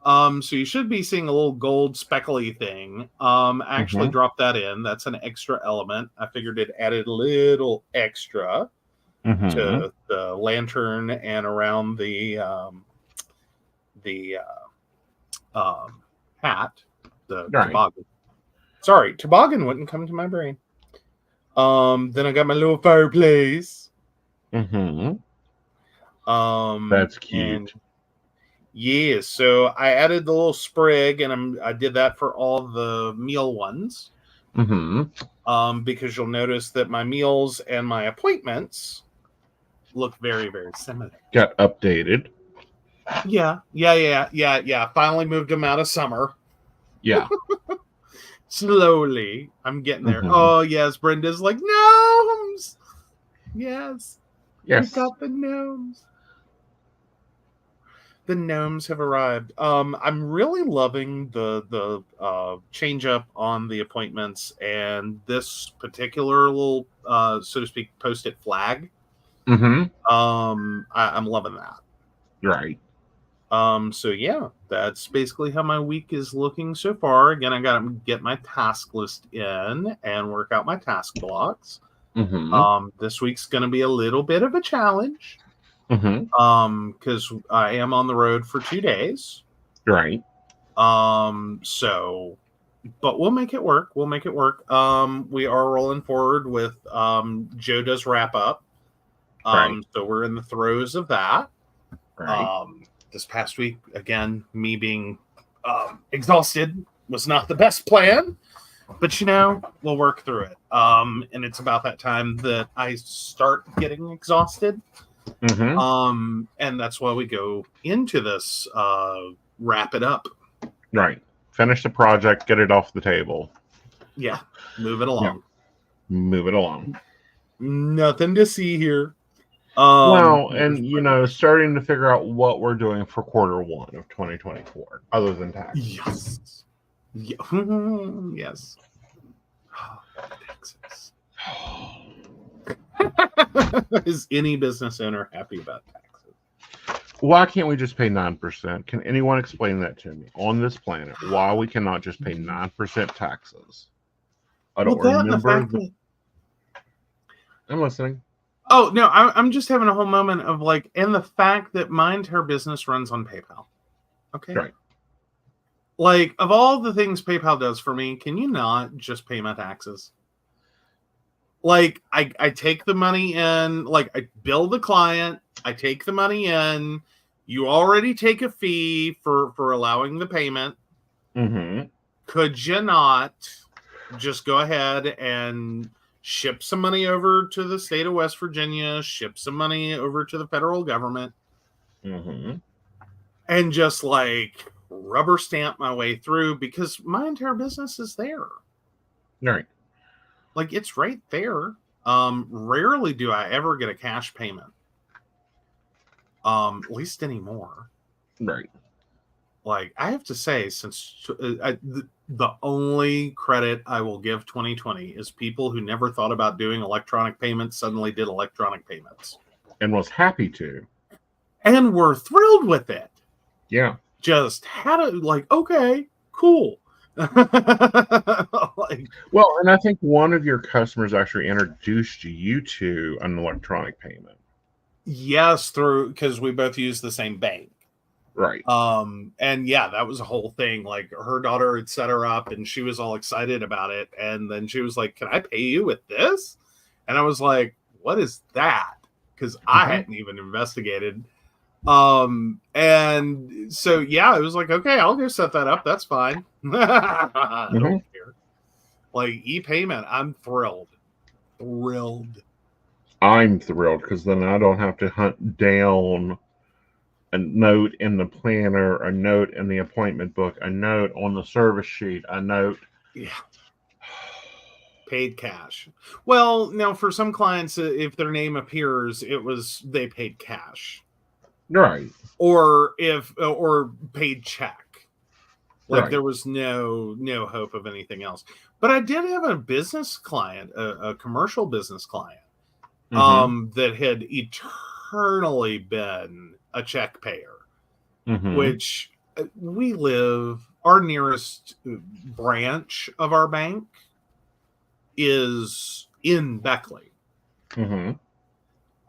So you should be seeing a little gold speckly thing. I actually dropped that in. That's an extra element. I figured it added a little extra to the lantern and around the hat, the toboggan. Sorry, toboggan wouldn't come to my brain. Then I got my little fireplace. That's cute. Yeah, so I added the little sprig, and I did that for all the meal ones. Because you'll notice that my meals and my appointments look very, very similar. Got updated. Yeah. Finally moved them out of summer. Yeah. Slowly. I'm getting there. Oh, yes. Brenda's like, gnomes. Yes. We've got the gnomes. The gnomes have arrived. I'm really loving the change up on the appointments and this particular little, so to speak, post-it flag. I'm loving that. Right. So yeah, that's basically how my week is looking so far. Again, I got to get my task list in and work out my task blocks. This week's going to be a little bit of a challenge. Because I am on the road for 2 days. Right. So, but we'll make it work. We are rolling forward with Joe does wrap up. So we're in the throes of that. Right. This past week, again, me being exhausted was not the best plan, but we'll work through it. And it's about that time that I start getting exhausted. And that's why we go into this wrap it up. Right. Finish the project, get it off the table. Yeah. Move it along. Yeah. Move it along. Nothing to see here. Well, and starting to figure out what we're doing for quarter 1 of 2024, other than taxes. Yes. Yes. Taxes. Is any business owner happy about taxes? Why can't we just pay 9%? Can anyone explain that to me on this planet? Why we cannot just pay 9% taxes? I don't remember. I'm listening. Oh, no, I'm just having a whole moment of and the fact that my entire business runs on PayPal. Okay. Right. Of all the things PayPal does for me, can you not just pay my taxes? I take the money in, I bill the client, I take the money in, you already take a fee for allowing the payment. Could you not just go ahead and ship some money over to the state of West Virginia, ship some money over to the federal government, and just rubber stamp my way through, because my entire business is there. Right. It's right there. Rarely do I ever get a cash payment. At least anymore. Right. I have to say, since the only credit I will give 2020 is people who never thought about doing electronic payments suddenly did electronic payments. And was happy to. And were thrilled with it. Yeah. Just had it okay, cool. Well, and I think one of your customers actually introduced you to an electronic payment. Yes, because we both use the same bank. Right. And yeah, that was a whole thing. Her daughter had set her up and she was all excited about it. And then she was like, "Can I pay you with this?" And I was like, "What is that?" Because I hadn't even investigated. And so, yeah, it was okay, I'll go set that up. That's fine. I don't care. E-payment, I'm thrilled. I'm thrilled because then I don't have to hunt down a note in the planner, a note in the appointment book, a note on the service sheet, a note. Yeah. Paid cash. Well, now for some clients, if their name appears, they paid cash. Right. Or paid check. Like Right. there was no hope of anything else. But I did have a business client, a commercial business client, that had eternally been a check payer, which our nearest branch of our bank is in Beckley. And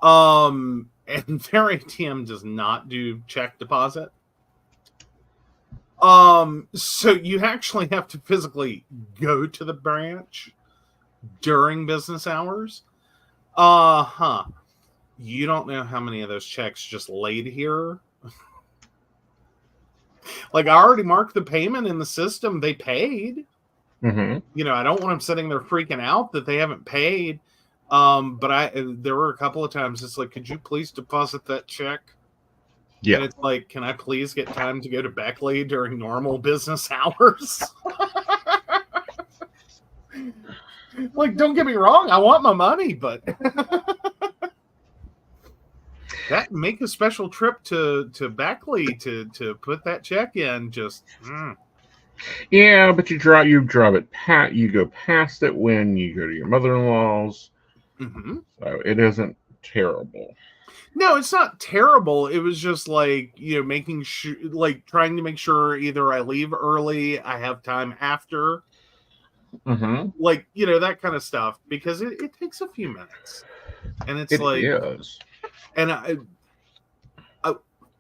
their ATM does not do check deposit. So you actually have to physically go to the branch during business hours. You don't know how many of those checks just laid here. Like I already marked the payment in the system. They paid. I don't want them sitting there freaking out that they haven't paid. But there were a couple of times it's like, could you please deposit that check? Yeah. And it's like, can I please get time to go to Beckley during normal business hours? Like, don't get me wrong, I want my money, but that make a special trip to Beckley to put that check in. Just Yeah, but you go past it when you go to your mother-in-law's. So it isn't terrible. No, it's not terrible. It was just like, making sure, like trying to make sure either I leave early, I have time after, like, that kind of stuff, because it takes a few minutes. And it's like, is. And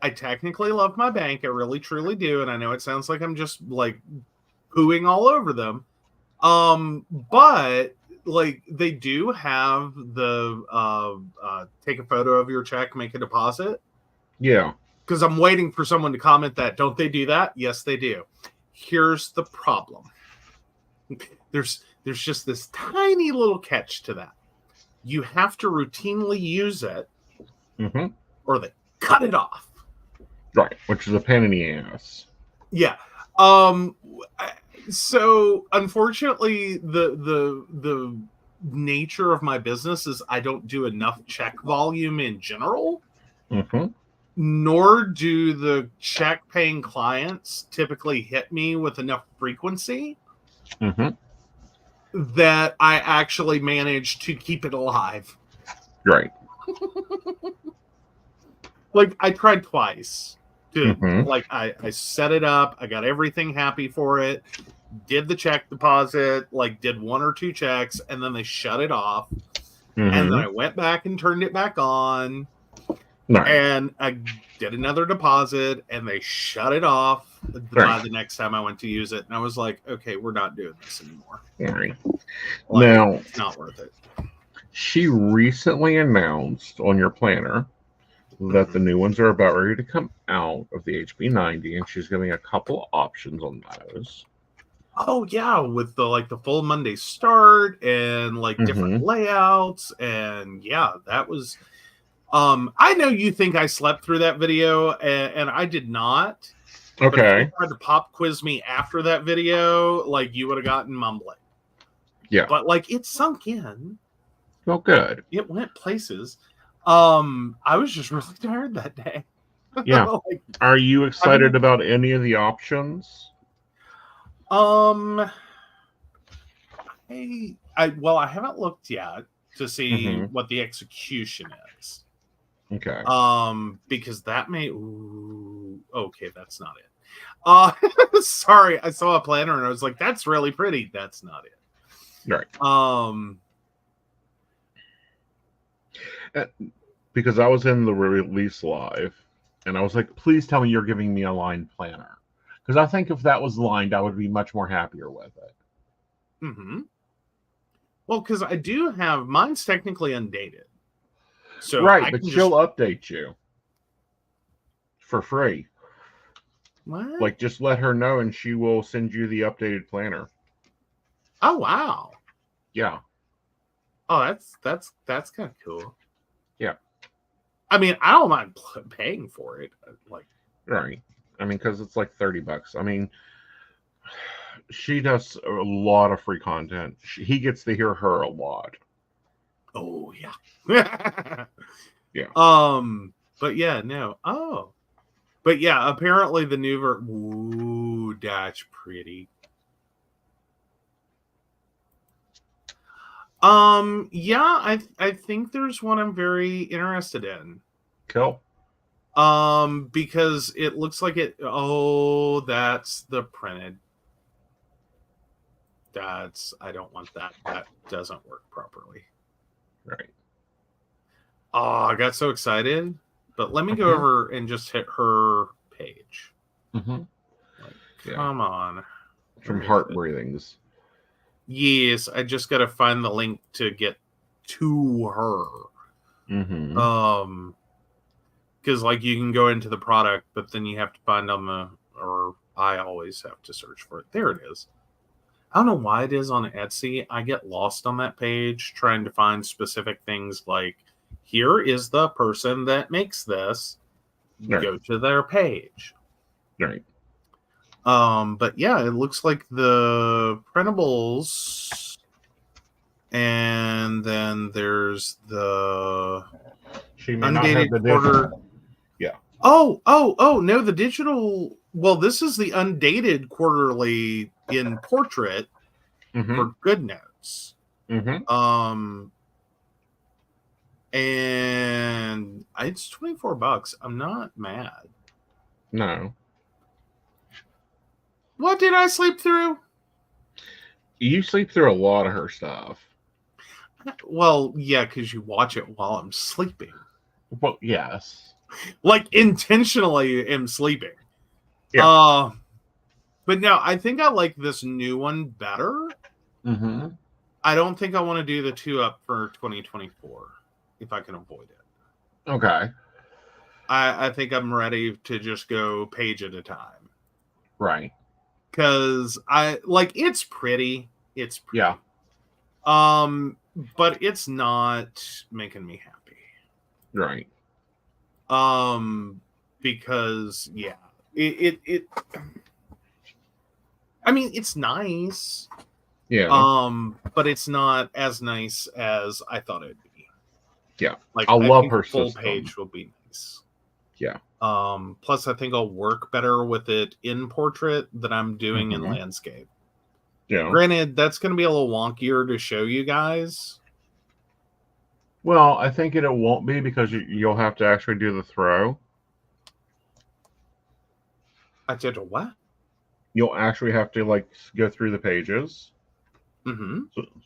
I technically love my bank. I really, truly do. And I know it sounds like I'm just like pooing all over them. But like they do have the take a photo of your check, make a deposit. Yeah. Because I'm waiting for someone to comment that. Don't they do that? Yes, they do. Here's the problem. There's just this tiny little catch to that. You have to routinely use it, or they cut it off. Right, which is a pain in the ass. Yeah. So unfortunately, the nature of my business is I don't do enough check volume in general. Nor do the check paying clients typically hit me with enough frequency that I actually manage to keep it alive. Right. Like I tried twice. Like I set it up, I got everything happy for it, did the check deposit, like did one or two checks, and then they shut it off. And then I went back and turned it back on. And I did another deposit, and they shut it off by the next time I went to use it. And I was like, okay, we're not doing this anymore. Right. Like, now, it's not worth it. She recently announced on your planner that the new ones are about ready to come out of the HB90, and she's giving a couple of options on those. Oh yeah, with the full Monday start and like different layouts, and yeah, that was. I know you think I slept through that video, and I did not. Okay. But if you tried to pop quiz me after that video, like you would have gotten mumbling. Yeah. But like it sunk in. Well, good. It went places. I was just really tired that day. Yeah. Like, are you excited about any of the options? I haven't looked yet to see what the execution is. Okay. Because that may. Ooh, okay, that's not it. Sorry, I saw a planner and I was like, "That's really pretty." That's not it. Right. Because I was in the release live, and I was like, "Please tell me you're giving me a lined planner," because I think if that was lined, I would be much more happier with it. Well, because I do have mine's technically undated. So right, but she'll update you for free. What? Like, just let her know, and she will send you the updated planner. Oh wow! Yeah. Oh, that's kind of cool. Yeah. I mean, I don't mind paying for it. Like, right. I mean, because it's like $30. I mean, she does a lot of free content. He gets to hear her a lot. Oh yeah. Yeah. But yeah, no. Oh. But yeah, apparently the new that's pretty. Yeah, I think there's one I'm very interested in. Cool. Because it looks like it. Oh, that's the printed. I don't want that. That doesn't work properly. Right. Oh, I got so excited. But let me go over and just hit her page. Mm-hmm. Come on. From Heart Breathings. Yes, I just got to find the link to get to her. Mm-hmm. Because like you can go into the product, but then you have to find or I always have to search for it. There it is. I don't know why it is on Etsy. I get lost on that page trying to find specific things like, here is the person that makes this. Right. Go to their page. Right. But yeah, it looks like the printables, and then there's the undated quarter. Yeah. Oh, no, the digital. Well, this is the undated quarterly in portrait for Good Notes. And it's $24. I'm not mad. No. What did I sleep through? You sleep through a lot of her stuff. Well, yeah, because you watch it while I'm sleeping. Well, yes. Like, intentionally am sleeping. Yeah. But no, I think I like this new one better. I don't think I want to do the 2-up for 2024 if I can avoid it. Okay. I think I'm ready to just go page at a time. Right. Because it's pretty. It's pretty. Yeah. But it's not making me happy. Right. Because yeah, it I mean, it's nice. Yeah. But it's not as nice as I thought it'd be. Yeah. Like I love her full system. page will be nice. Yeah. Plus I think I'll work better with it in portrait than I'm doing in landscape. Yeah. Granted, that's going to be a little wonkier to show you guys. Well, I think it won't be because you'll have to actually do the throw. I did a what? You'll actually have to go through the pages.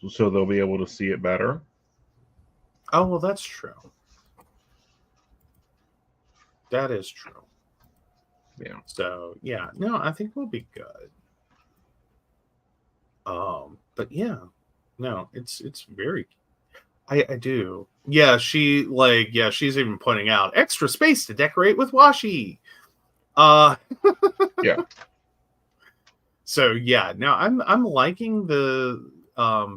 So they'll be able to see it better. Oh, well, that's true. That is true. Yeah. So, yeah. No, I think we'll be good. But yeah. No, it's very... I do. Yeah, she's even pointing out extra space to decorate with washi. Yeah. So yeah, now I'm liking the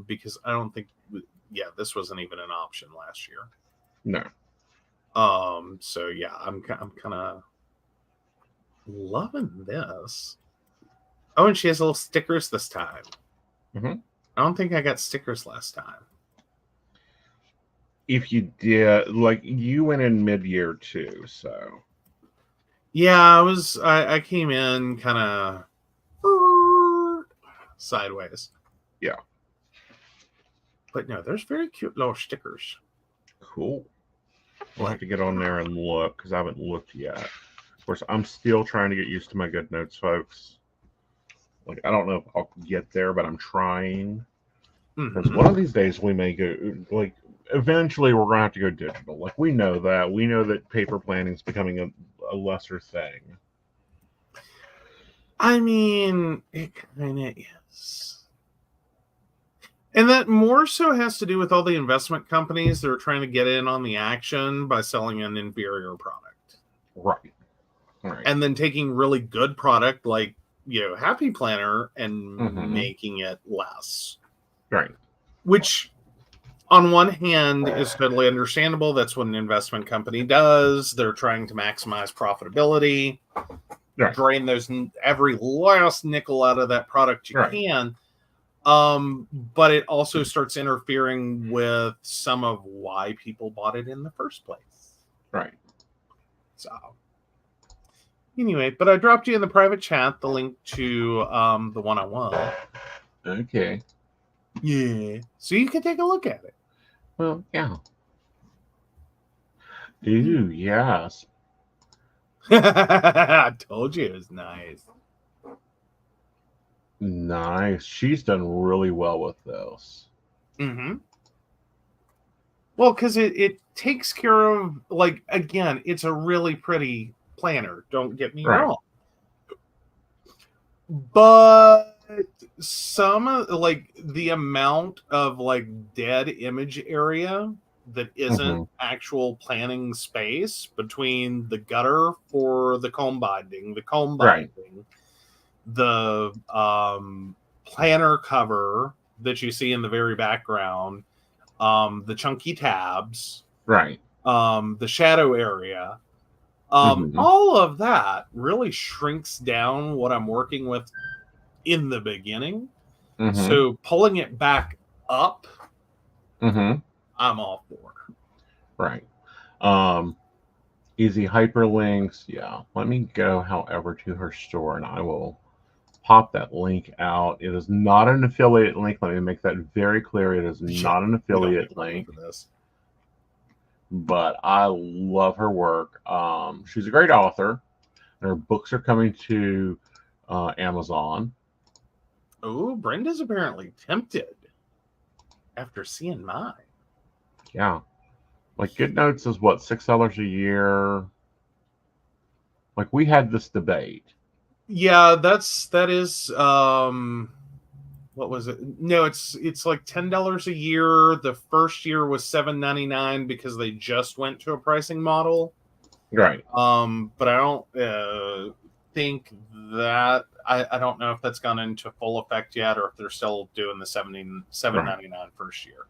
because I don't think this wasn't even an option last year. No. So yeah, I'm kind of loving this. Oh, and she has little stickers this time. I don't think I got stickers last time. If you did, you went in mid-year too, so. Yeah, I came in kind of sideways. Yeah. But no, there's very cute little stickers. Cool. We'll have to get on there and look because I haven't looked yet. Of course, I'm still trying to get used to my Good Notes, folks. I don't know if I'll get there, but I'm trying. Because one of these days we may go, eventually we're going to have to go digital. We know that. We know that paper planning is becoming a lesser thing. I mean, it kind of is. And that more so has to do with all the investment companies that are trying to get in on the action by selling an inferior product. Right. And then taking really good product like, Happy Planner and making it less. Right. Which, on one hand, is totally understandable. That's what an investment company does. They're trying to maximize profitability. Right. Drain every last nickel out of that product you can. But it also starts interfering with some of why people bought it in the first place. Right. So, Anyway, but I dropped you in the private chat the link to the one I want. Okay. Yeah. So you can take a look at it. Well, yeah. Ooh, yes. I told you it was nice. Nice. She's done really well with this. Mm-hmm. Well, because it takes care of, like, again, it's a really pretty planner. Don't get me Right. wrong. But some like the amount of like dead image area that isn't actual planning space between the gutter for the comb binding, Right. the planner cover that you see in the very background, the chunky tabs, Right. the shadow area, Mm-hmm. all of that really shrinks down what I'm working with in the beginning. Mm-hmm. So pulling it back up, Mm-hmm. I'm all for. Right. Easy hyperlinks. Yeah. Let me go, however, to her store, and I will pop that link out. It is not an affiliate link. Let me make that very clear. It is not an affiliate link. For this. But I love her work. She's a great author. Her books are coming to Amazon. Oh, Brenda's apparently tempted after seeing mine. Yeah. Like GoodNotes is what, $6 a year? Like we had this debate. Yeah, that is what was it? No, it's like $10 a year. The first year was $7.99 because they just went to a pricing model. Right. But I don't think that I don't know if that's gone into full effect yet, or if they're still doing the $7.99 first year.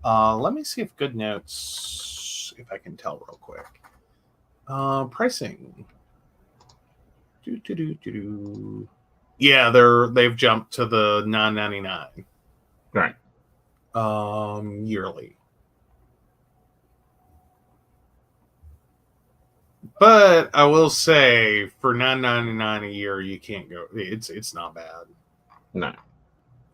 Let me see if GoodNotes, if I can tell real quick. Pricing. Yeah, they've jumped to the $9.99. Right. Yearly. But I will say, for $9.99 a year, you can't go. It's not bad. No.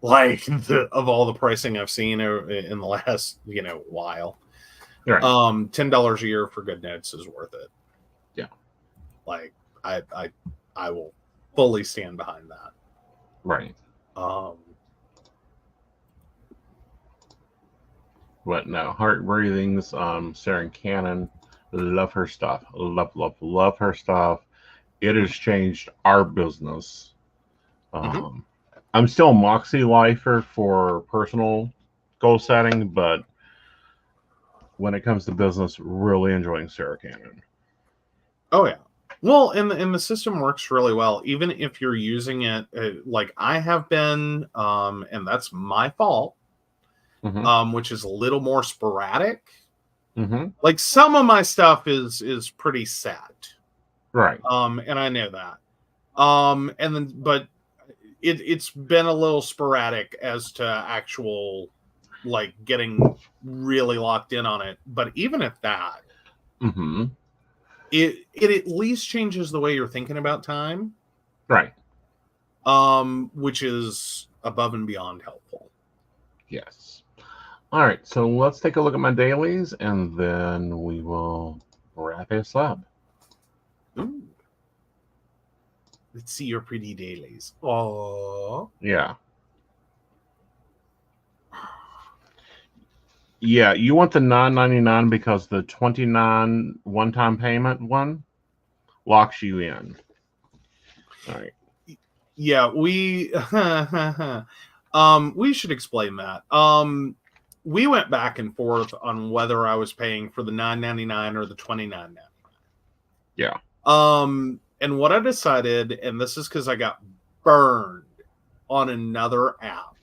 Like of all the pricing I've seen in the last while, Right. $10 a year for GoodNotes is worth it. Yeah. Like I will fully stand behind that. Right. But no, Heart Breathings, Sarah Cannon, love her stuff. Love her stuff. It has changed our business. I'm still a Moxie lifer for personal goal setting, but when it comes to business, really enjoying Sarah Cannon. Oh yeah. Well, and the system works really well, even if you're using it like I have been, and that's my fault. Which is a little more sporadic. Like some of my stuff is pretty set, right? And I know that. And then, but it's been a little sporadic as to actual like getting really locked in on it. But even at that, it at least changes the way you're thinking about time, right? Which is above and beyond helpful. Yes. All right, so let's take a look at my dailies, and then we will wrap this up. Ooh. Let's see your pretty dailies. Oh, yeah. Yeah, you want the $9.99 because the $29 one-time payment one locks you in. All right. Yeah, we we should explain that. We went back and forth on whether I was paying for the $9.99 or the $29.99. Yeah. And what I decided, and this is because I got burned on another app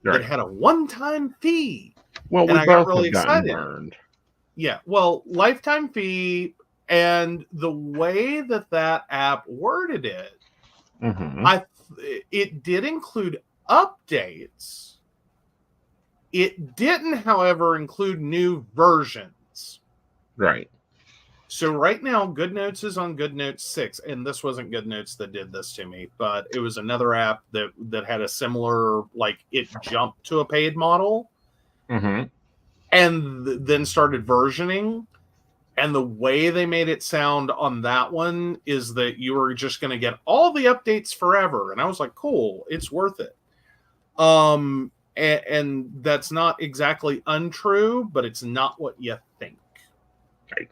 that had a one-time fee. Well, and we both really have gotten burned. Yeah, well, lifetime fee, and the way that app worded it, it did include updates. It didn't, however, include new versions. Right. So right now, GoodNotes is on GoodNotes 6, and this wasn't GoodNotes that did this to me, but it was another app that had a similar, like, it jumped to a paid model Mm-hmm. and then started versioning. And the way they made it sound on that one is that you were just going to get all the updates forever. And I was like, cool, it's worth it. And that's not exactly untrue, but it's not what you think. Okay.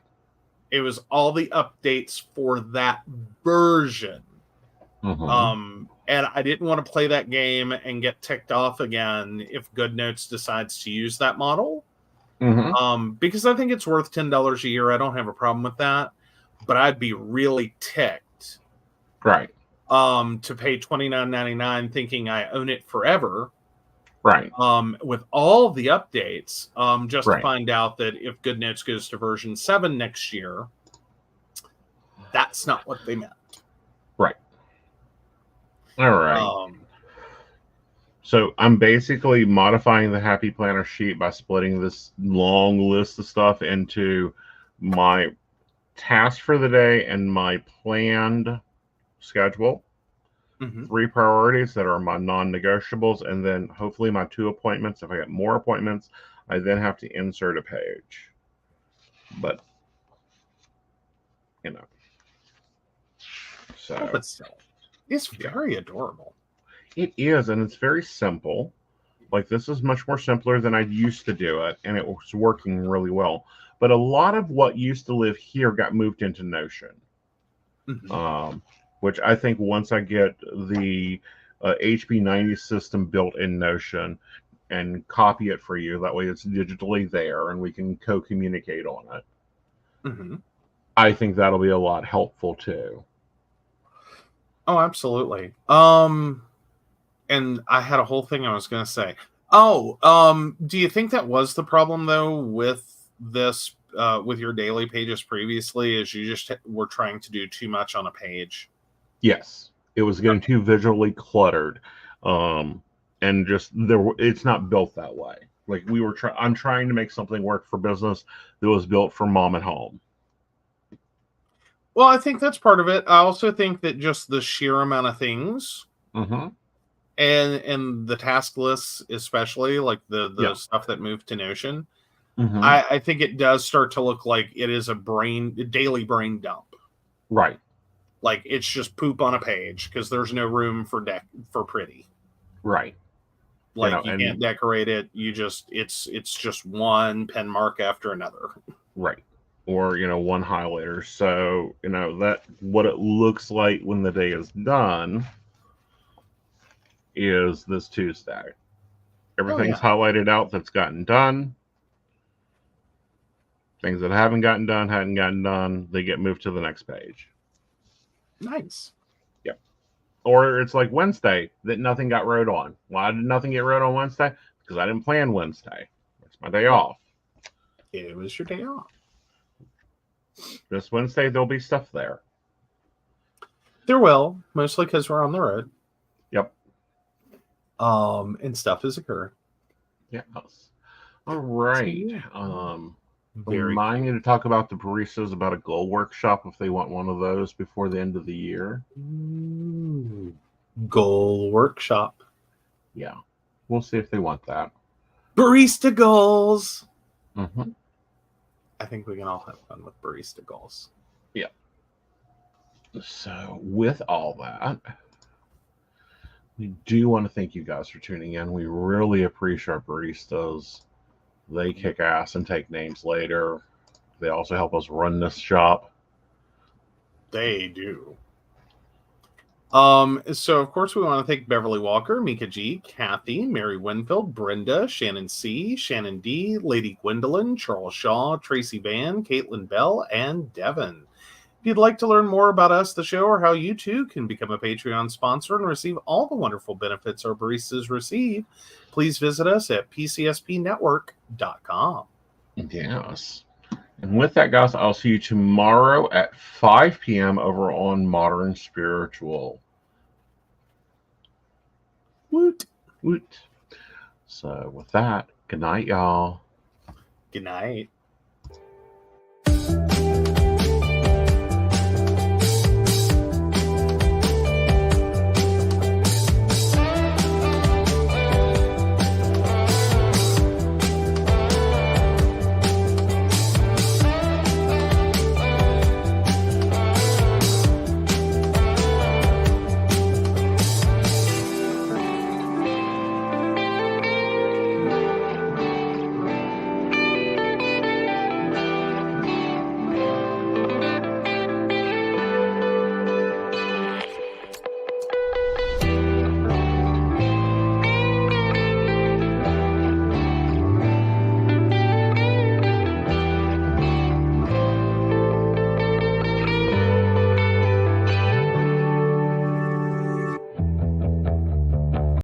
It was all the updates for that version. Mm-hmm. And I didn't want to play that game and get ticked off again if GoodNotes decides to use that model. Mm-hmm. Because I think it's worth $10 a year. I don't have a problem with that, but I'd be really ticked, Right. to pay $29.99 thinking I own it forever, Right. with all the updates, just to Right. find out that if GoodNotes goes to version 7 next year, that's not what they meant. Right. All right. Um, So I'm basically modifying the Happy Planner sheet by splitting this long list of stuff into my task for the day and my planned schedule. mhm. 3 priorities that are my non-negotiables, and then hopefully my 2 appointments. If I get more appointments, I then have to insert a page. But, you know. So. Oh, but still, it's very adorable. It is, and it's very simple. Like, this is much more simpler than I used to do it, and it was working really well. But a lot of what used to live here got moved into Notion, which I think once I get the HP90 system built in Notion and copy it for you, that way it's digitally there and we can co-communicate on it. I think that'll be a lot helpful too. Oh, absolutely. And I had a whole thing I was going to say. Oh, do you think that was the problem though with this, with your daily pages previously, is you just were trying to do too much on a page? Yes, it was getting too visually cluttered, and just it's not built that way. Like I'm trying to make something work for business that was built for mom at home. Well, I think that's part of it. I also think that just the sheer amount of things, and the task lists, especially like the stuff that moved to Notion, I think it does start to look like it is a daily brain dump. Right. Like it's just poop on a page because there's no room for pretty. Right. Like you can't decorate it. It's just one pen mark after another. Right. Or one highlighter. So that what it looks like when the day is done is this Tuesday. Everything's highlighted out that's gotten done. Things that haven't gotten done, they get moved to the next page. Nice. Yep. Or it's like Wednesday that nothing got wrote on. Why did nothing get wrote on Wednesday? Because I didn't plan Wednesday. It's my day off. It was your day off. This Wednesday, there'll be stuff there. There will, mostly because we're on the road. Yep. And stuff is occurring. Yes. All right. Remind you to talk about the baristas about a goal workshop if they want one of those before the end of the year. Goal workshop. Yeah. We'll see if they want that. Barista goals. I think we can all have fun with barista goals. Yeah. So with all that, we do want to thank you guys for tuning in. We really appreciate our baristas. They kick ass and take names later. They also help us run this shop. They do. So of course we want to thank Beverly Walker, Mika G, Kathy, Mary Winfield, Brenda, Shannon C, Shannon D, Lady Gwendolyn, Charles Shaw, Tracy Van, Caitlin Bell, and Devin. If you'd like to learn more about us, the show, or how you too can become a Patreon sponsor and receive all the wonderful benefits our baristas receive, please visit us at PCSPnetwork.com. Yes. And with that, guys, I'll see you tomorrow at 5 p.m. over on Modern Spiritual. Woot. Woot. So with that, good night, y'all. Good night.